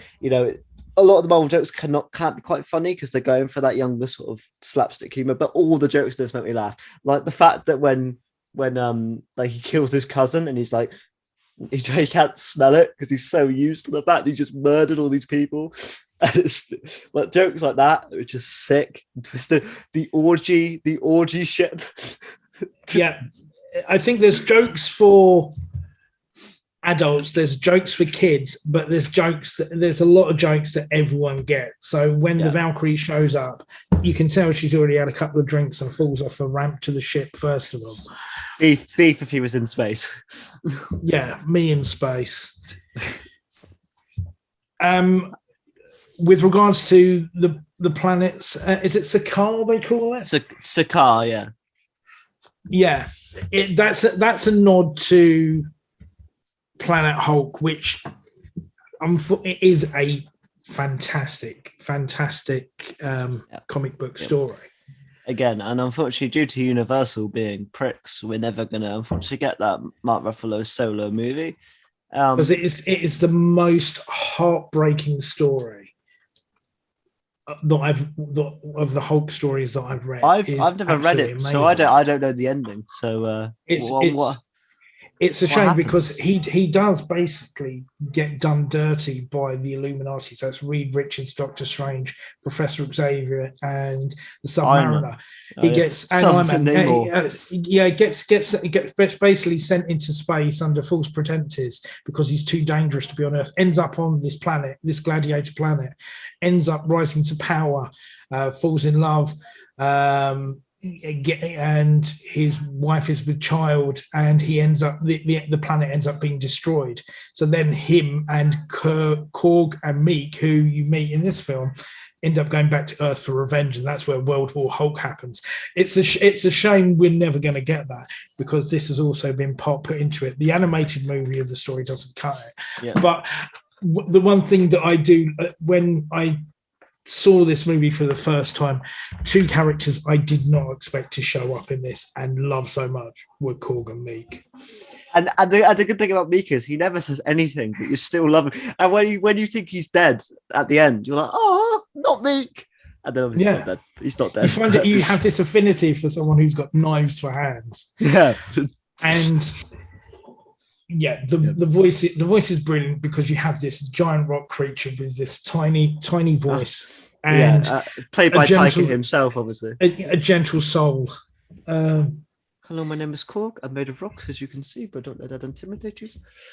a lot of the Marvel jokes can't be quite funny because they're going for that younger sort of slapstick humor, but all the jokes just make me laugh. Like the fact that when like he kills his cousin and he's like he can't smell it because he's so used to the fact he just murdered all these people. And it's like jokes like that, which is sick. Twisted. The orgy ship. Yeah, I think there's jokes for adults, there's jokes for kids, but there's a lot of jokes that everyone gets. So when the Valkyrie shows up, you can tell she's already had a couple of drinks and falls off the ramp to the ship first of all. Beef if he was in space. Yeah, me in space. With regards to the planets, is it Sakaar they call it? Sakaar, yeah. Yeah, that's a nod to Planet Hulk, which it is a fantastic comic book story. Again, and unfortunately, due to Universal being pricks, we're never going to unfortunately get that Mark Ruffalo solo movie. Because it is the most heartbreaking story of the Hulk stories that I've read. I've never read it, amazing. So I don't know the ending. So it's a shame because he does basically get done dirty by the Illuminati. So it's Reed Richards, Doctor Strange, Professor Xavier, and the Submariner. He gets gets basically sent into space under false pretenses because he's too dangerous to be on Earth. Ends up on this planet, this gladiator planet. Ends up rising to power. Falls in love. And his wife is with child, and he ends up the planet ends up being destroyed. So then him and Korg and Meek, who you meet in this film, end up going back to Earth for revenge, and that's where World War Hulk happens. It's a shame we're never going to get that because this has also been put into it. The animated movie of the story doesn't cut it. Yeah. But the one thing that I do when I saw this movie for the first time, two characters I did not expect to show up in this and love so much were Korg and Meek. And the good thing about Meek is he never says anything, but you still love him. And when you think he's dead at the end, you're like, oh, not Meek. And then obviously he's not dead. He's not dead. You find that you have this affinity for someone who's got knives for hands. Yeah. And the voice is brilliant because you have this giant rock creature with this tiny voice and played by Taika himself, obviously. A gentle soul. Hello, my name is Korg. I'm made of rocks, as you can see, but don't let that intimidate you.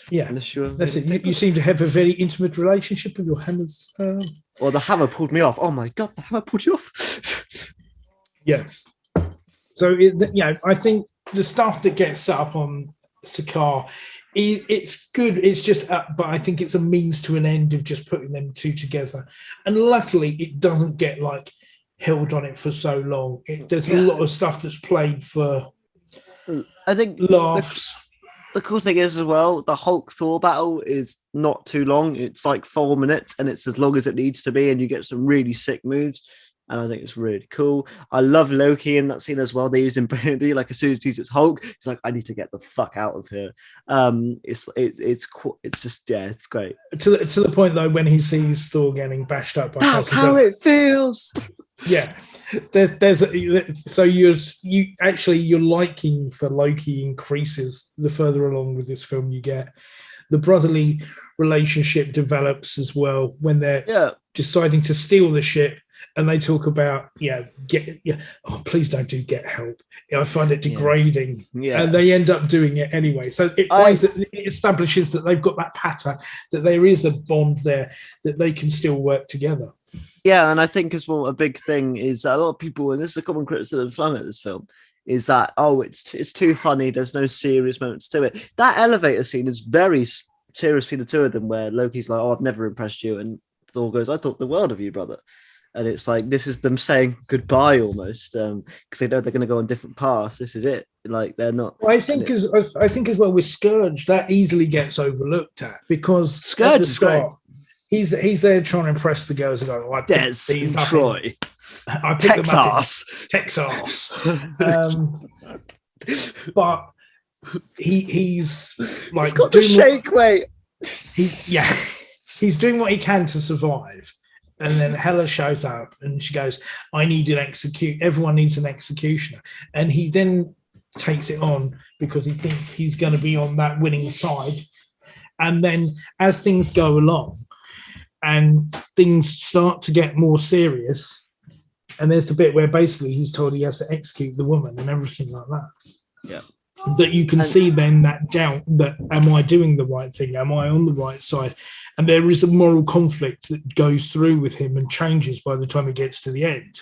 Yeah, that's it. You seem to have a very intimate relationship with your hammers. Well, the hammer pulled me off. Oh my god, the hammer pulled you off. Yes. So I think the stuff that gets set up on Sakaar, it's good. It's just, but I think it's a means to an end of just putting them two together. And luckily, it doesn't get held on it for so long. There's a lot of stuff that's played for, I think, laughs. The cool thing is as well, the Hulk Thor battle is not too long. It's 4 minutes, and it's as long as it needs to be, and you get some really sick moves. And I think it's really cool. I love Loki in that scene as well. They use him brilliantly. As soon as he sees Hulk, he's like, "I need to get the fuck out of here." It's just it's great. To the point though, when he sees Thor getting bashed up, that's how it feels. Yeah, so your liking for Loki increases the further along with this film you get. The brotherly relationship develops as well when they're deciding to steal the ship. And they talk about, please don't get help. I find it degrading. Yeah. And they end up doing it anyway. So it establishes that they've got that pattern, that there is a bond there, that they can still work together. Yeah, and I think as well, a big thing is a lot of people, and this is a common criticism of this film, is that, it's too funny. There's no serious moments to it. That elevator scene is very serious between the two of them, where Loki's like, I've never impressed you. And Thor goes, I thought the world of you, brother. And it's this is them saying goodbye almost, because they know they're going to go on different paths. This is it. They're not. Well, I think as well with Scourge, that easily gets overlooked because Scourge is great. He's there trying to impress the girls and go, Des and Troy. I pick them up in Texas. But he's he's got the shake weight. He's doing what he can to survive. And then Hela shows up and she goes, I need an everyone needs an executioner. And he then takes it on because he thinks he's going to be on that winning side. And then as things go along and things start to get more serious, and there's the bit where basically he's told he has to execute the woman and everything like that. Yeah. That you can see then that doubt that, am I doing the right thing? Am I on the right side? And there is a moral conflict that goes through with him and changes by the time it gets to the end.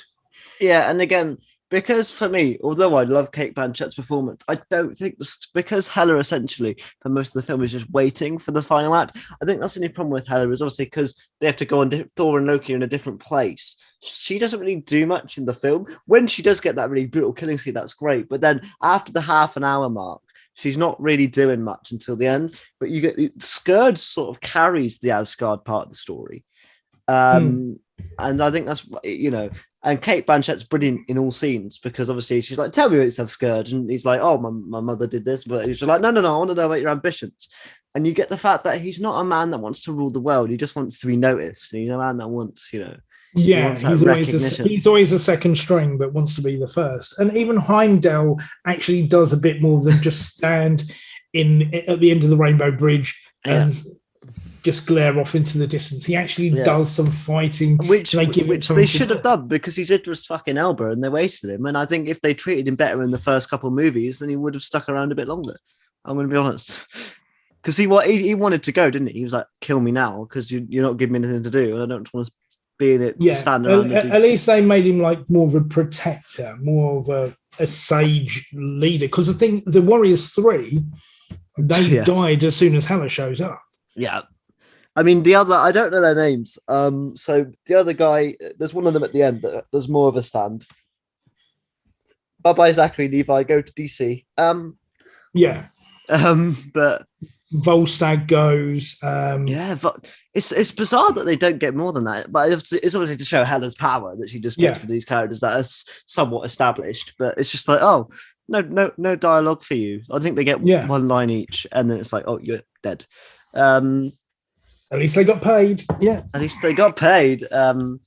Yeah, and again, because for me, although I love Kate Blanchett's performance, I don't think because Hela essentially for most of the film is just waiting for the final act. I think that's the only problem with Hela is obviously because they have to go on Thor and Loki are in a different place. She doesn't really do much in the film. When she does get that really brutal killing scene, that's great. But then after the half an hour mark, she's not really doing much until the end. But you get Scourge sort of carries the Asgard part of the story. And I think that's, and Kate Blanchett's brilliant in all scenes because obviously she's like, tell me what it's of Scourge. And he's like, oh, my mother did this. But he's like, no, I want to know about your ambitions. And you get the fact that he's not a man that wants to rule the world. He just wants to be noticed. He's a man that wants, Yeah, he's always a second string, but wants to be the first. And even Heimdall actually does a bit more than just stand at the end of the Rainbow Bridge and just glare off into the distance. He actually does some fighting, which they should have done because he's Idris fucking Elba, and they wasted him. And I think if they treated him better in the first couple of movies, then he would have stuck around a bit longer. I'm going to be honest. Because he wanted to go, didn't he? He was like, kill me now because you're not giving me anything to do, and I don't want to be in it to stand around. At least they made him like more of a protector, more of a sage leader. Because I think the Warriors 3, they died as soon as Hela shows up. Yeah. I mean, the other, I don't know their names. So the other guy, there's one of them at the end that does more of a stand. Bye-bye, Zachary Levi, go to DC. But Volstagg goes. But it's bizarre that they don't get more than that. But it's obviously to show Hela's power that she just gets for these characters that are somewhat established. But it's just like, oh, no dialogue for you. I think they get one line each, and then it's like, oh, you're dead. At least they got paid. Yeah. At least they got paid. And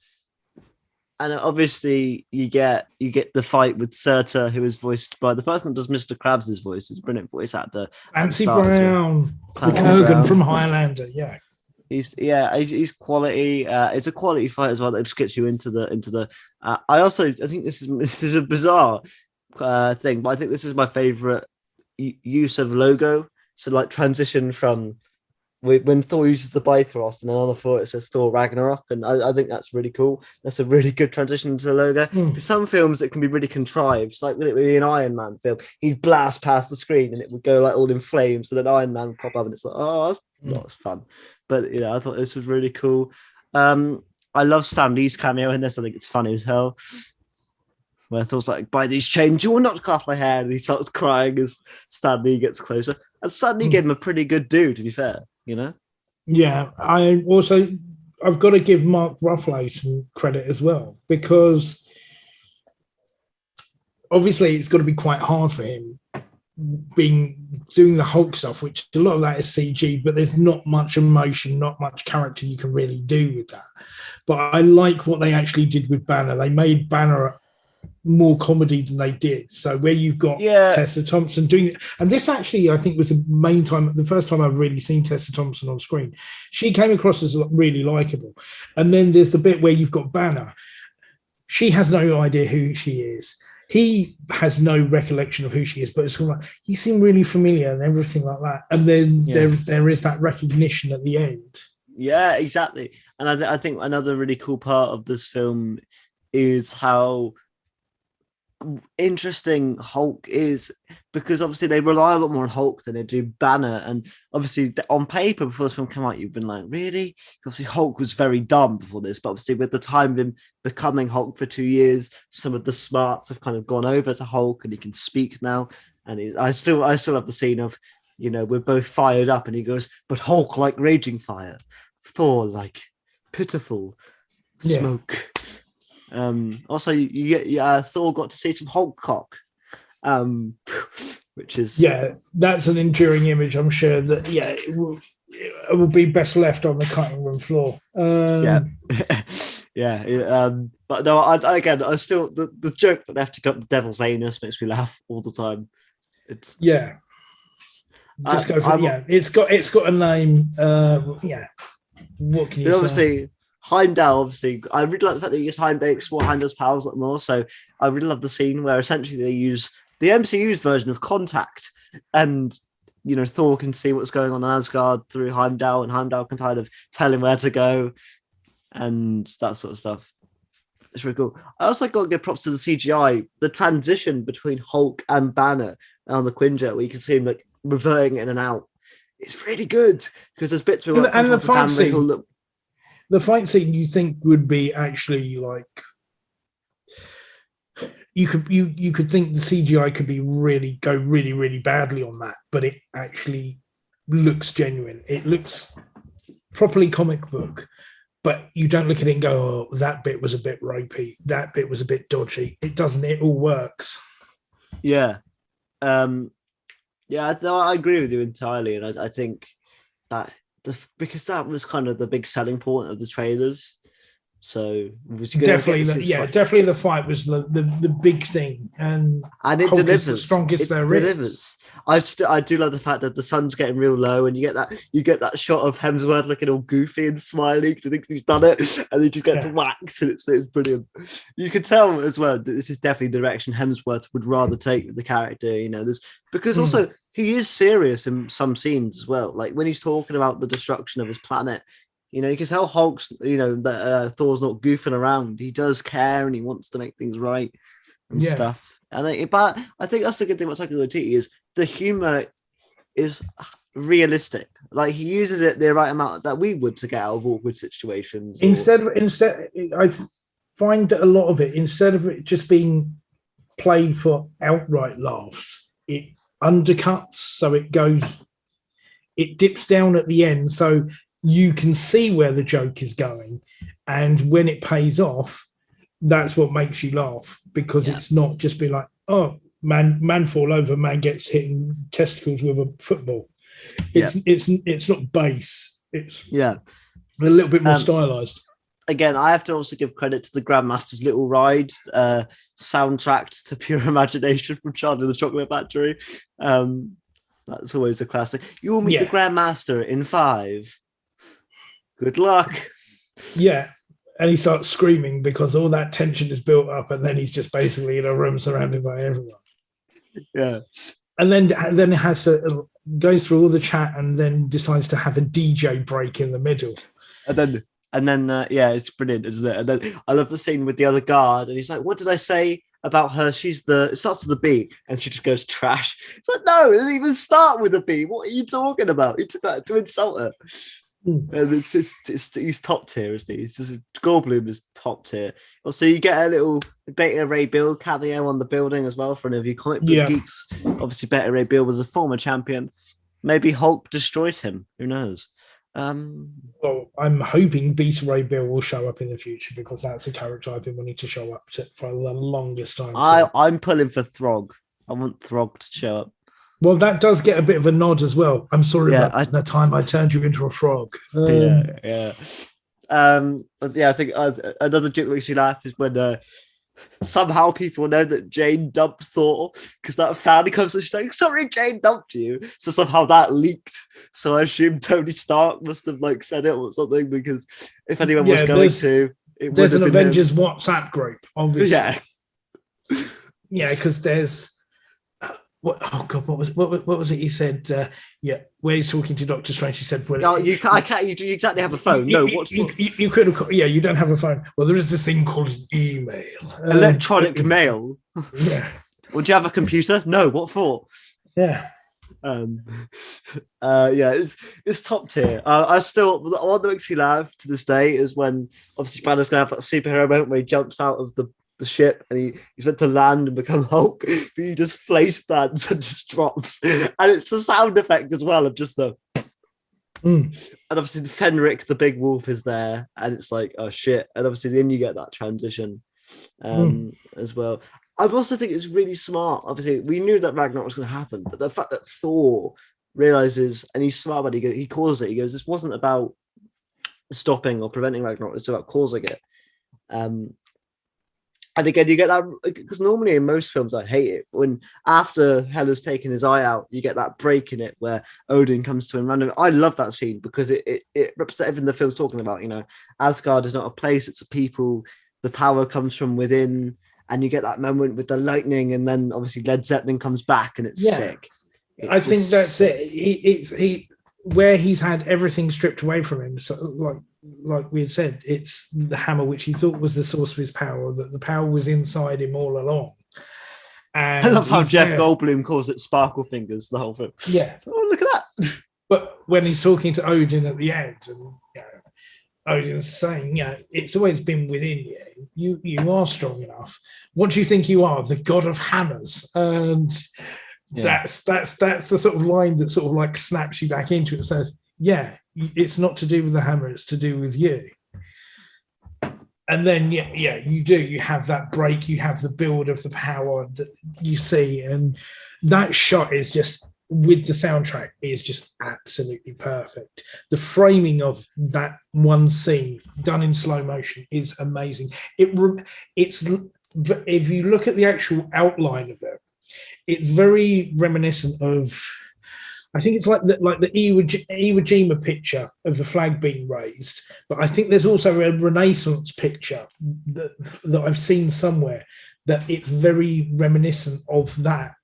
obviously you get the fight with Surtur, who is voiced by the person that does Mr. Krabs' voice. It's a brilliant voice actor. Clancy Brown. The Kurgan from Highlander. Yeah. He's quality. It's a quality fight as well that just gets you into the. I think this is a bizarre thing, but I think this is my favorite use of logo. So like transition from when Thor uses the Bifrost and then on the floor it says Thor Ragnarok, and I think that's really cool. That's a really good transition into the logo. Some films it can be really contrived. It's like when it would be an Iron Man film, he'd blast past the screen and it would go like all in flames, and then Iron Man would pop up and it's like, oh, that's not as fun. But I thought this was really cool. I love Stan Lee's cameo in this. I think it's funny as hell. Where Thor's like, by these chains, you will not cut my hair. And he starts crying as Stan Lee gets closer. And Stan Lee gave him a pretty good do, to be fair, Yeah, I've got to give Mark Ruffalo some credit as well, because obviously it's got to be quite hard for him doing the Hulk stuff, which a lot of that is CG, but there's not much emotion, not much character you can really do with that. But I like what they actually did with Banner. They made Banner more comedy than they did. So where you've got Tessa Thompson doing it, and this actually I think was the first time I've really seen Tessa Thompson on screen. She came across as really likable. And then there's the bit where you've got Banner. She has no idea who she is. He has no recollection of who she is, but it's like, you seem really familiar and everything like that. And then there is that recognition at the end. Yeah, exactly. And I think another really cool part of this film is how interesting Hulk is, because obviously they rely a lot more on Hulk than they do Banner. And obviously on paper before this film came out, you've been like, really? Obviously Hulk was very dumb before this, but obviously with the time of him becoming Hulk for 2 years, some of the smarts have kind of gone over to Hulk and he can speak now. And I still have the scene of, we're both fired up and he goes, but Hulk like raging fire, Thor like pitiful smoke. Also you get Thor got to see some Hulk cock, which is that's an enduring image. I'm sure that it will be best left on the cutting room floor. Yeah. But no, I still the joke that they have to cut the devil's anus makes me laugh all the time. It's just go for It's got a name. Yeah. What can you say? Obviously, Heimdall. Obviously, I really like the fact that you use Heimdall, explore Heimdall's powers a lot more. So I really love the scene where essentially they use the MCU's version of Contact, and Thor can see what's going on in Asgard through Heimdall, and Heimdall can kind of tell him where to go, and that sort of stuff. It's really cool. I also got to give props to the CGI. The transition between Hulk and Banner on the Quinjet, where you can see him like reverting in and out. It's really good because there's bits where and the fight scene. The fight scene you think would be actually like you could think the CGI could be go really badly on that, but it actually looks genuine. It looks properly comic book, but you don't look at it and go, "Oh, that bit was a bit ropey. That bit was a bit dodgy." It doesn't. It all works. Yeah. Yeah, I agree with you entirely, and I think that because that was kind of the big selling point of the trailers. So definitely, definitely the fight was the big thing, and it Hulk delivers. The strongest there is. I do love the fact that the sun's getting real low, and you get that shot of Hemsworth looking all goofy and smiling because he thinks he's done it, and he just gets whacked, and it's brilliant. You can tell as well that this is definitely the direction Hemsworth would rather take the character. Because also he is serious in some scenes as well, like when he's talking about the destruction of his planet. You can tell Hulk's, that Thor's not goofing around. He does care and he wants to make things right and stuff. But I think that's the good thing about Taika Waititi is the humor is realistic. Like he uses it the right amount that we would to get out of awkward situations. Instead, I find that a lot of it, instead of it just being played for outright laughs, it undercuts. So it dips down at the end. So you can see where the joke is going, and when it pays off, that's what makes you laugh because it's not just be like, oh, man fall over, man gets hit in testicles with a football. It's not base. It's a little bit more stylized. Again, I have to also give credit to the Grandmaster's Little Ride, soundtracked to Pure Imagination from Charlie and the Chocolate Factory. That's always a classic. You will meet the Grandmaster in 5. Good luck. Yeah. And he starts screaming because all that tension is built up, and then he's just basically in a room surrounded by everyone. Yeah. And then it goes through all the chat and then decides to have a DJ break in the middle. And then it's brilliant, isn't it? And then I love the scene with the other guard, and he's like, "What did I say about her? It starts with a B," and she just goes trash. It's like, no, it didn't even start with a B. What are you talking about? You took that to insult her. And he's top tier, isn't he? Goldblum is top tier. Also, you get a little Beta Ray Bill cameo on the building as well for any of you comic book geeks. Obviously, Beta Ray Bill was a former champion. Maybe Hulk destroyed him. Who knows? Well, I'm hoping Beta Ray Bill will show up in the future because that's a character I've been wanting to show up for the longest time. I'm pulling for Throg. I want Throg to show up. Well, that does get a bit of a nod as well. I'm sorry about the time I turned you into a frog. But I think another joke that makes you laugh is when somehow people know that Jane dumped Thor because that fan comes and she's like, "Sorry, Jane dumped you." So somehow that leaked. So I assume Tony Stark must have said it or something because if anyone was going to, there's an Avengers WhatsApp group, obviously. Yeah, because there's. What was it he said? Where he's talking to Doctor Strange, he said, "Well, no, you can't. You exactly have a phone. You could have. Yeah, you don't have a phone. Well, there is this thing called email, electronic mail. Yeah. Would you have a computer? No. What for? Yeah. It's top tier. I still the one that makes me laugh to this day is when obviously Banner's gonna have that superhero moment where he jumps out of the ship and he's meant to land and become Hulk, but he just face plants and just drops, and it's the sound effect as well of just the and obviously the Fenric the big wolf is there and it's like, oh shit, and obviously then you get that transition as well. I also think it's really smart. Obviously we knew that Ragnarok was going to happen, but the fact that Thor realizes, and he's smart about it, he calls it, he goes, this wasn't about stopping or preventing Ragnarok, it's about causing it. And again, you get that because normally in most films, I hate it when after Hela's taken his eye out, you get that break in it where Odin comes to him random. I love that scene because it represents everything the film's talking about. Asgard is not a place; it's a people. The power comes from within, and you get that moment with the lightning, and then obviously Led Zeppelin comes back, and it's sick. I think that's sick. He where he's had everything stripped away from him. So like we had said, it's the hammer which he thought was the source of his power, that the power was inside him all along. And I love how Jeff Goldblum calls it sparkle fingers the whole film. Yeah. Oh, look at that. But when he's talking to Odin at the end, and Odin's saying, it's always been within you. You are strong enough. What do you think you are? The god of hammers. And that's the sort of line that sort of like snaps you back into it and says, it's not to do with the hammer, it's to do with you. And then you do, you have that break, you have the build of the power that you see, and that shot is just, with the soundtrack, is just absolutely perfect. The framing of that one scene done in slow motion is amazing. It's if you look at the actual outline of it, it's very reminiscent of, I think it's like the Iwo Jima picture of the flag being raised, but I think there's also a Renaissance picture that I've seen somewhere that it's very reminiscent of that.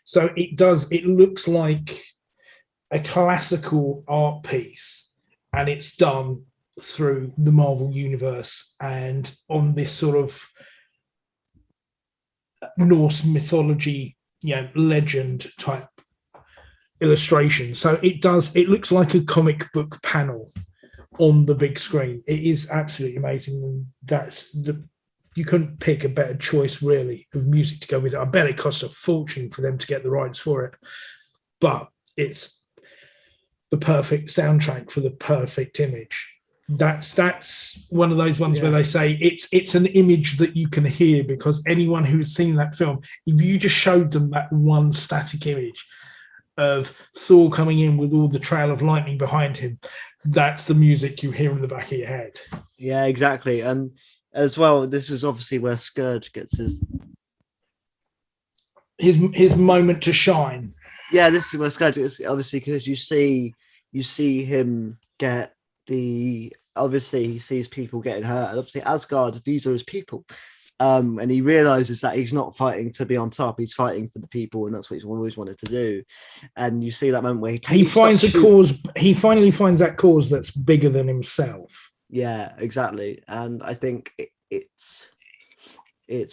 So it looks like a classical art piece, and it's done through the Marvel universe and on this sort of Norse mythology, legend type illustration. So it looks like a comic book panel on the big screen. It is absolutely amazing. And you couldn't pick a better choice really of music to go with it. I bet it cost a fortune for them to get the rights for it, but it's the perfect soundtrack for the perfect image. That's one of those ones where they say it's an image that you can hear, because anyone who's seen that film, if you just showed them that one static image of Thor coming in with all the trail of lightning behind him, that's the music you hear in the back of your head. Yeah, exactly. And as well, this is obviously where Scourge gets his moment to shine. Yeah, this is where Scourge is, obviously, because you see him get obviously he sees people getting hurt, and obviously Asgard, these are his people, and he realizes that he's not fighting to be on top, he's fighting for the people, and that's what he's always wanted to do. And you see that moment where he finds a cause, he finally finds that cause that's bigger than himself. Yeah, exactly. And I think it's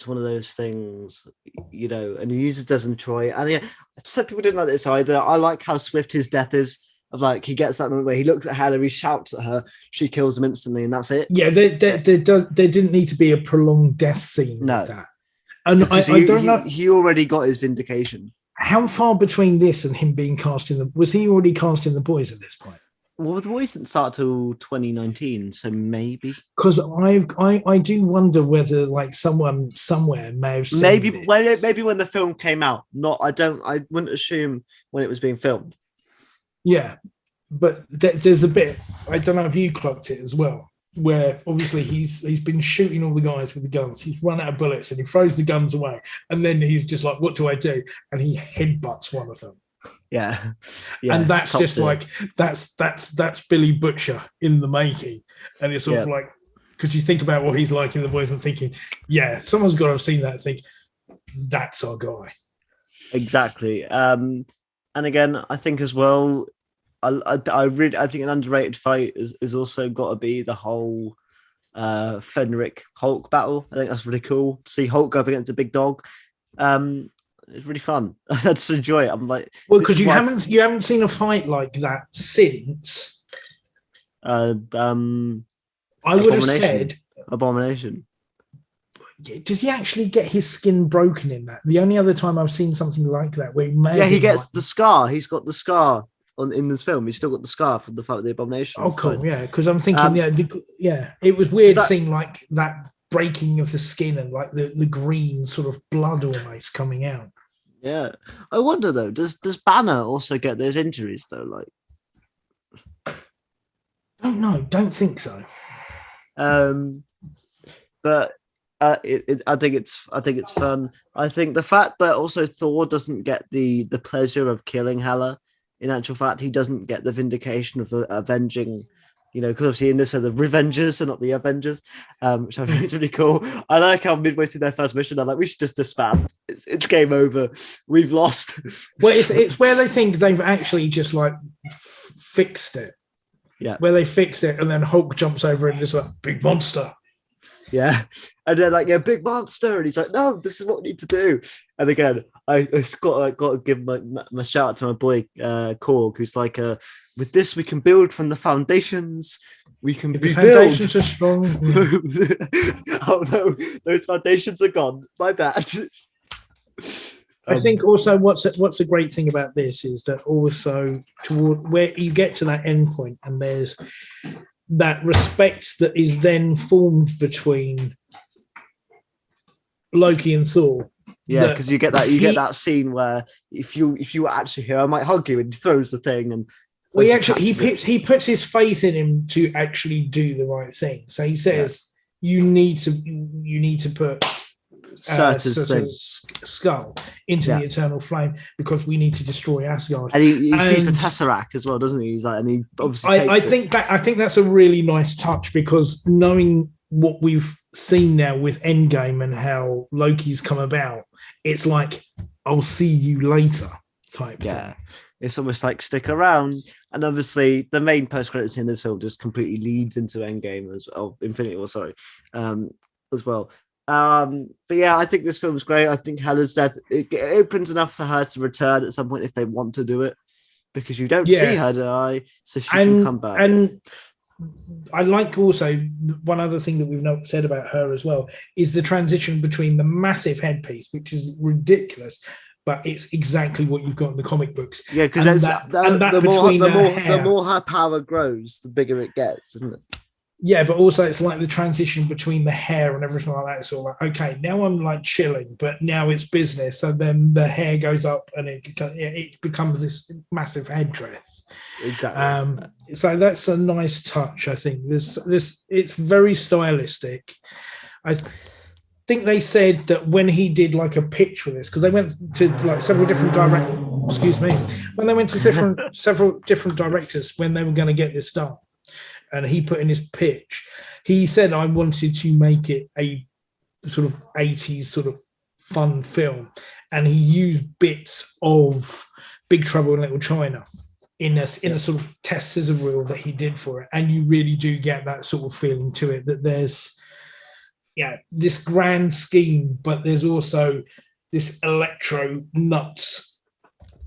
one of those things, and he uses Desmond Troy, and some people didn't like this either. I like how swift his death is. Of like, he gets that moment where he looks at Hela, he shouts at her, she kills him instantly, and that's it. Yeah, there didn't need to be a prolonged death scene like that. And I don't know. He already got his vindication. How far between this and him being cast was he already cast in The Boys at this point? Well, The Boys didn't start till 2019, so maybe. Because I do wonder whether like someone somewhere may have seen maybe when the film came out. I wouldn't assume when it was being filmed. Yeah, but there's a bit, I don't know if you clocked it as well, where obviously he's been shooting all the guys with the guns. He's run out of bullets and he throws the guns away, and then he's just like, "What do I do?" And he headbutts one of them. Yeah, and that's just like that's Billy Butcher in the making, and it's sort of like, because you think about what he's like in The Boys and thinking, someone's got to have seen that and think that's our guy. Exactly. And again, I think as well, I think an underrated fight is also got to be the whole Fenric Hulk battle. I think that's really cool to see Hulk go up against a big dog. It's really fun. I just enjoy it. I'm like, well, because you haven't seen a fight like that since. I would have said Abomination. Does he actually get his skin broken in that? The only other time I've seen something like that where he gets the scar. He's got the scar in this film. He's still got the scar from the fight with the Abomination. Oh, cool. Yeah, because I'm thinking, it was weird seeing like that breaking of the skin and like the green sort of blood almost coming out. Yeah, I wonder though. Does Banner also get those injuries though? Like, don't know. Don't think so. But I think it's fun. I think the fact that also Thor doesn't get the pleasure of killing Hela. In actual fact, he doesn't get the vindication of avenging. Because obviously in this are the Revengers and not the Avengers, which I think is really cool. I like how midway through their first mission, they're like, we should just disband. It's game over. We've lost. Well, it's where they think they've actually just like fixed it. Yeah. Where they fixed it, and then Hulk jumps over and is like, big monster. Yeah. And they're like, big monster. And he's like, no, this is what we need to do. And again, I got to give my shout out to my boy, Korg, who's like, with this, we can build from the foundations. We can rebuild. The foundations are strong. Oh, no, those foundations are gone. My bad. I think also what's a great thing about this is that also toward where you get to that end point and there's that respect that is then formed between Loki and Thor. Yeah, because you get that scene where if you were actually here, I might hug you, and he throws the thing, and he puts his faith in him to actually do the right thing. So he says you need to put Surtur's skull into the eternal flame because we need to destroy Asgard. And he sees the Tesseract as well, doesn't he? He's like, and he obviously I think that's a really nice touch because knowing what we've seen now with Endgame and how Loki's come about, it's like I'll see you later type thing. It's almost like stick around, and obviously the main post-credit scene in this film just completely leads into Endgame Infinity War, as well. But yeah, I think this film is great. I think Hela's death it opens enough for her to return at some point if they want to do it, because you don't see her die, so she can come back. And I like also one other thing that we've not said about her as well is the transition between the massive headpiece, which is ridiculous, but it's exactly what you've got in the comic books. Yeah, because the more her power grows, the bigger it gets, isn't it? Yeah, but also it's like the transition between the hair and everything like that. It's all like, okay, now I'm like chilling, but now it's business. So then the hair goes up and it becomes this massive headdress. Exactly. So that's a nice touch. I think this it's very stylistic. I think they said that when he did like a pitch for this, because they went to like several different when they went to several different directors when they were going to get this done. And he put in his pitch, he said, I wanted to make it a sort of 80s sort of fun film. And he used bits of Big Trouble in Little China in a sort of test scissor reel that he did for it. And you really do get that sort of feeling to it, that there's this grand scheme, but there's also this electro nuts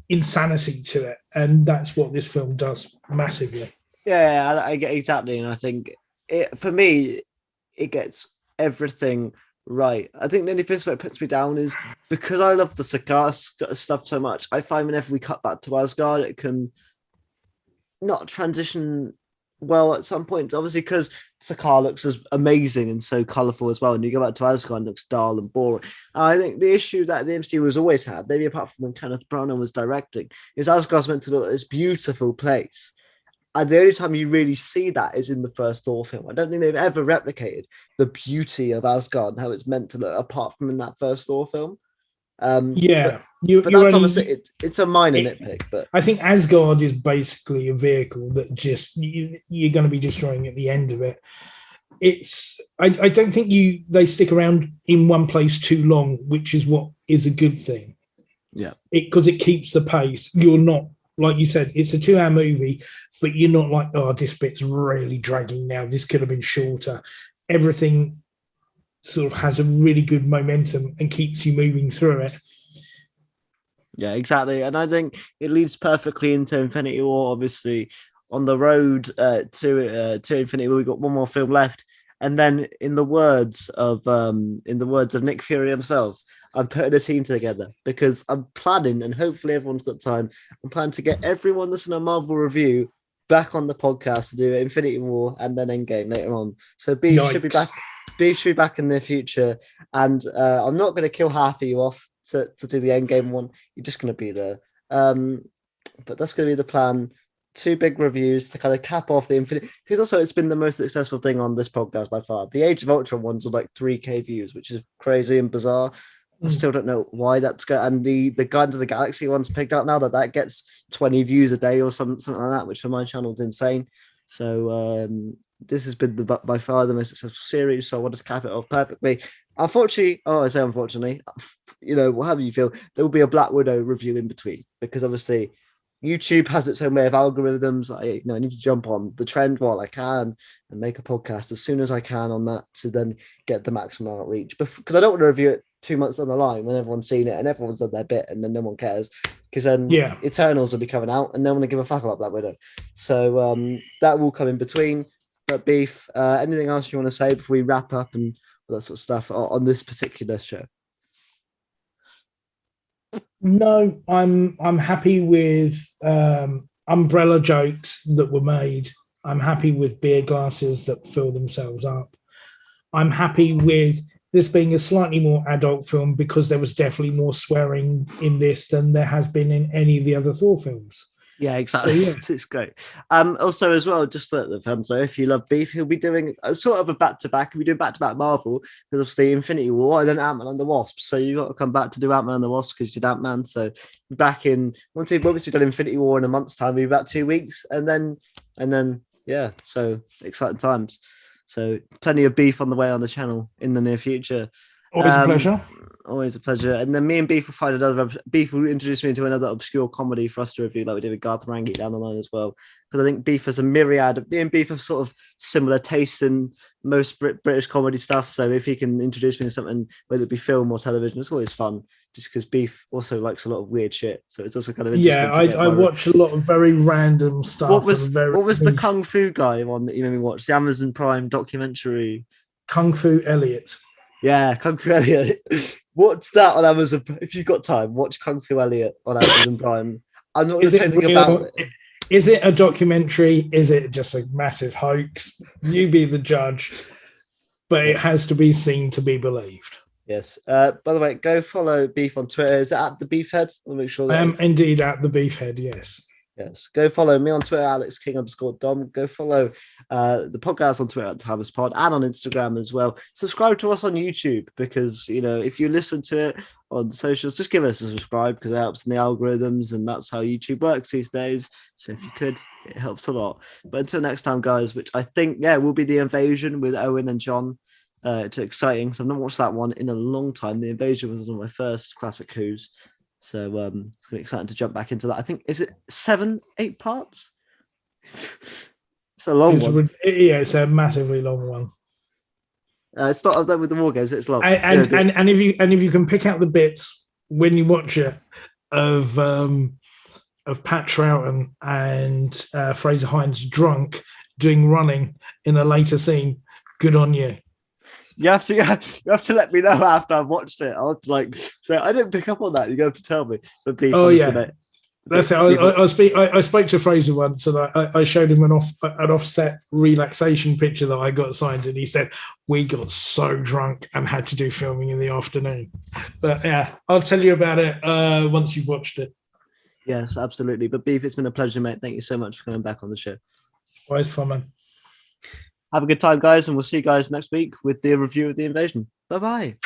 insanity to it. And that's what this film does massively. Yeah, I get exactly, and I think for me, it gets everything right. I think the only place where it puts me down is because I love the Sakaar stuff so much. I find whenever we cut back to Asgard, it can not transition well at some point. Obviously, because Sakaar looks as amazing and so colourful as well, and you go back to Asgard, and it looks dull and boring. And I think the issue that the MCU has always had, maybe apart from when Kenneth Branagh was directing, is Asgard's meant to look like this beautiful place. And the only time you really see that is in the first Thor film. I don't think they've ever replicated the beauty of Asgard and how it's meant to look, apart from in that first Thor film. But that's obviously it's a minor nitpick. But I think Asgard is basically a vehicle that just you're going to be destroying at the end of it. I don't think they stick around in one place too long, which is what is a good thing. Yeah, because it keeps the pace. You're not, like you said, it's a 2-hour movie. But you're not like, oh, this bit's really dragging now. This could have been shorter. Everything sort of has a really good momentum and keeps you moving through it. Yeah, exactly. And I think it leads perfectly into Infinity War. Obviously, on the road to Infinity War, we've got one more film left. And then, in the words of Nick Fury himself, I'm putting a team together because I'm planning, and hopefully everyone's got time. I'm planning to get everyone that's in a Marvel review back on the podcast to do Infinity War and then Endgame later on. So B should be back. B should be back in the future, and I'm not going to kill half of you off to do the Endgame one. You're just going to be there. But that's going to be the plan two big reviews to kind of cap off the Infinity. Because also it's been the most successful thing on this podcast by far. The Age of Ultron ones are like 3K views, which is crazy and bizarre. I still don't know why that's good. And the Guardians of the Galaxy one's picked up now that gets 20 views a day or something like that, which for my channel is insane. So this has been by far the most successful series. So I want to cap it off perfectly. Unfortunately, I say unfortunately, however you feel, there will be a Black Widow review in between because obviously YouTube has its own way of algorithms. I need to jump on the trend while I can and make a podcast as soon as I can on that to then get the maximum outreach. Because I don't want to review it 2 months down the line when everyone's seen it and everyone's done their bit and then no one cares. Because then Eternals will be coming out and no one will give a fuck about Black Widow. So that will come in between. But Beef, anything else you want to say before we wrap up and all that sort of stuff on this particular show? No, I'm happy with umbrella jokes that were made. I'm happy with beer glasses that fill themselves up. I'm happy with this being a slightly more adult film because there was definitely more swearing in this than there has been in any of the other Thor films. Yeah, exactly. So, it's great. Also, as well, just let the fans know, if you love Beef, he'll be doing a sort of a back-to-back. He'll be doing back-to-back Marvel because of the Infinity War and then Ant-Man and the Wasp. So you've got to come back to do Ant-Man and the Wasp because you did Ant-Man. So back in, once we've done Infinity War in a month's time, maybe about 2 weeks. And then, yeah, so exciting times. So plenty of Beef on the way on the channel in the near future. Always a pleasure. Always a pleasure. And then me and Beef will find another. Beef will introduce me into another obscure comedy for us to review, like we did with Garth Marenghi down the line as well. Because I think Beef has a myriad. Me and Beef have sort of similar tastes in most British comedy stuff. So if he can introduce me to something, whether it be film or television, it's always fun. Just because Beef also likes a lot of weird shit, so it's also kind of interesting. Yeah, I watch a lot of very random stuff. What was the Kung Fu guy one that you made me watch? The Amazon Prime documentary. Kung Fu Elliot. Yeah, Kung Fu Elliot. Watch that on Amazon. If you've got time, watch Kung Fu Elliot on Amazon Prime. I'm not going to say anything about it. Is it a documentary? Is it just a massive hoax? You be the judge. But it has to be seen to be believed. Yes. By the way, go follow Beef on Twitter. Is it at the Beefhead? I'll make sure. I am indeed at the Beefhead. Yes. Yes. Go follow me on Twitter, AlexKing_Dom. Go follow the podcast on Twitter at TimersPod and on Instagram as well. Subscribe to us on YouTube because, if you listen to it on socials, just give us a subscribe because it helps in the algorithms and that's how YouTube works these days. So if you could, it helps a lot. But until next time, guys, which I think, will be The Invasion with Owen and John. It's exciting. So I've not watched that one in a long time. The Invasion was one of my first classic Who's. So it's going to be exciting to jump back into that. I think, is it 7-8 parts? It's a long one. Yeah, it's a massively long one. It's not up there with the War Games. It's long. And if you can pick out the bits when you watch it of Pat Troughton and Fraser Hines drunk doing running in a later scene, good on you. You have to let me know after I've watched it. I'll say I didn't pick up on that. You have to tell me. That's it. I spoke to Fraser once, and I showed him an offset relaxation picture that I got signed, and he said we got so drunk and had to do filming in the afternoon. But yeah, I'll tell you about it once you've watched it. Yes, absolutely. But Beef, it's been a pleasure, mate. Thank you so much for coming back on the show. Always fun, man. Have a good time, guys, and we'll see you guys next week with the review of The Invasion. Bye-bye.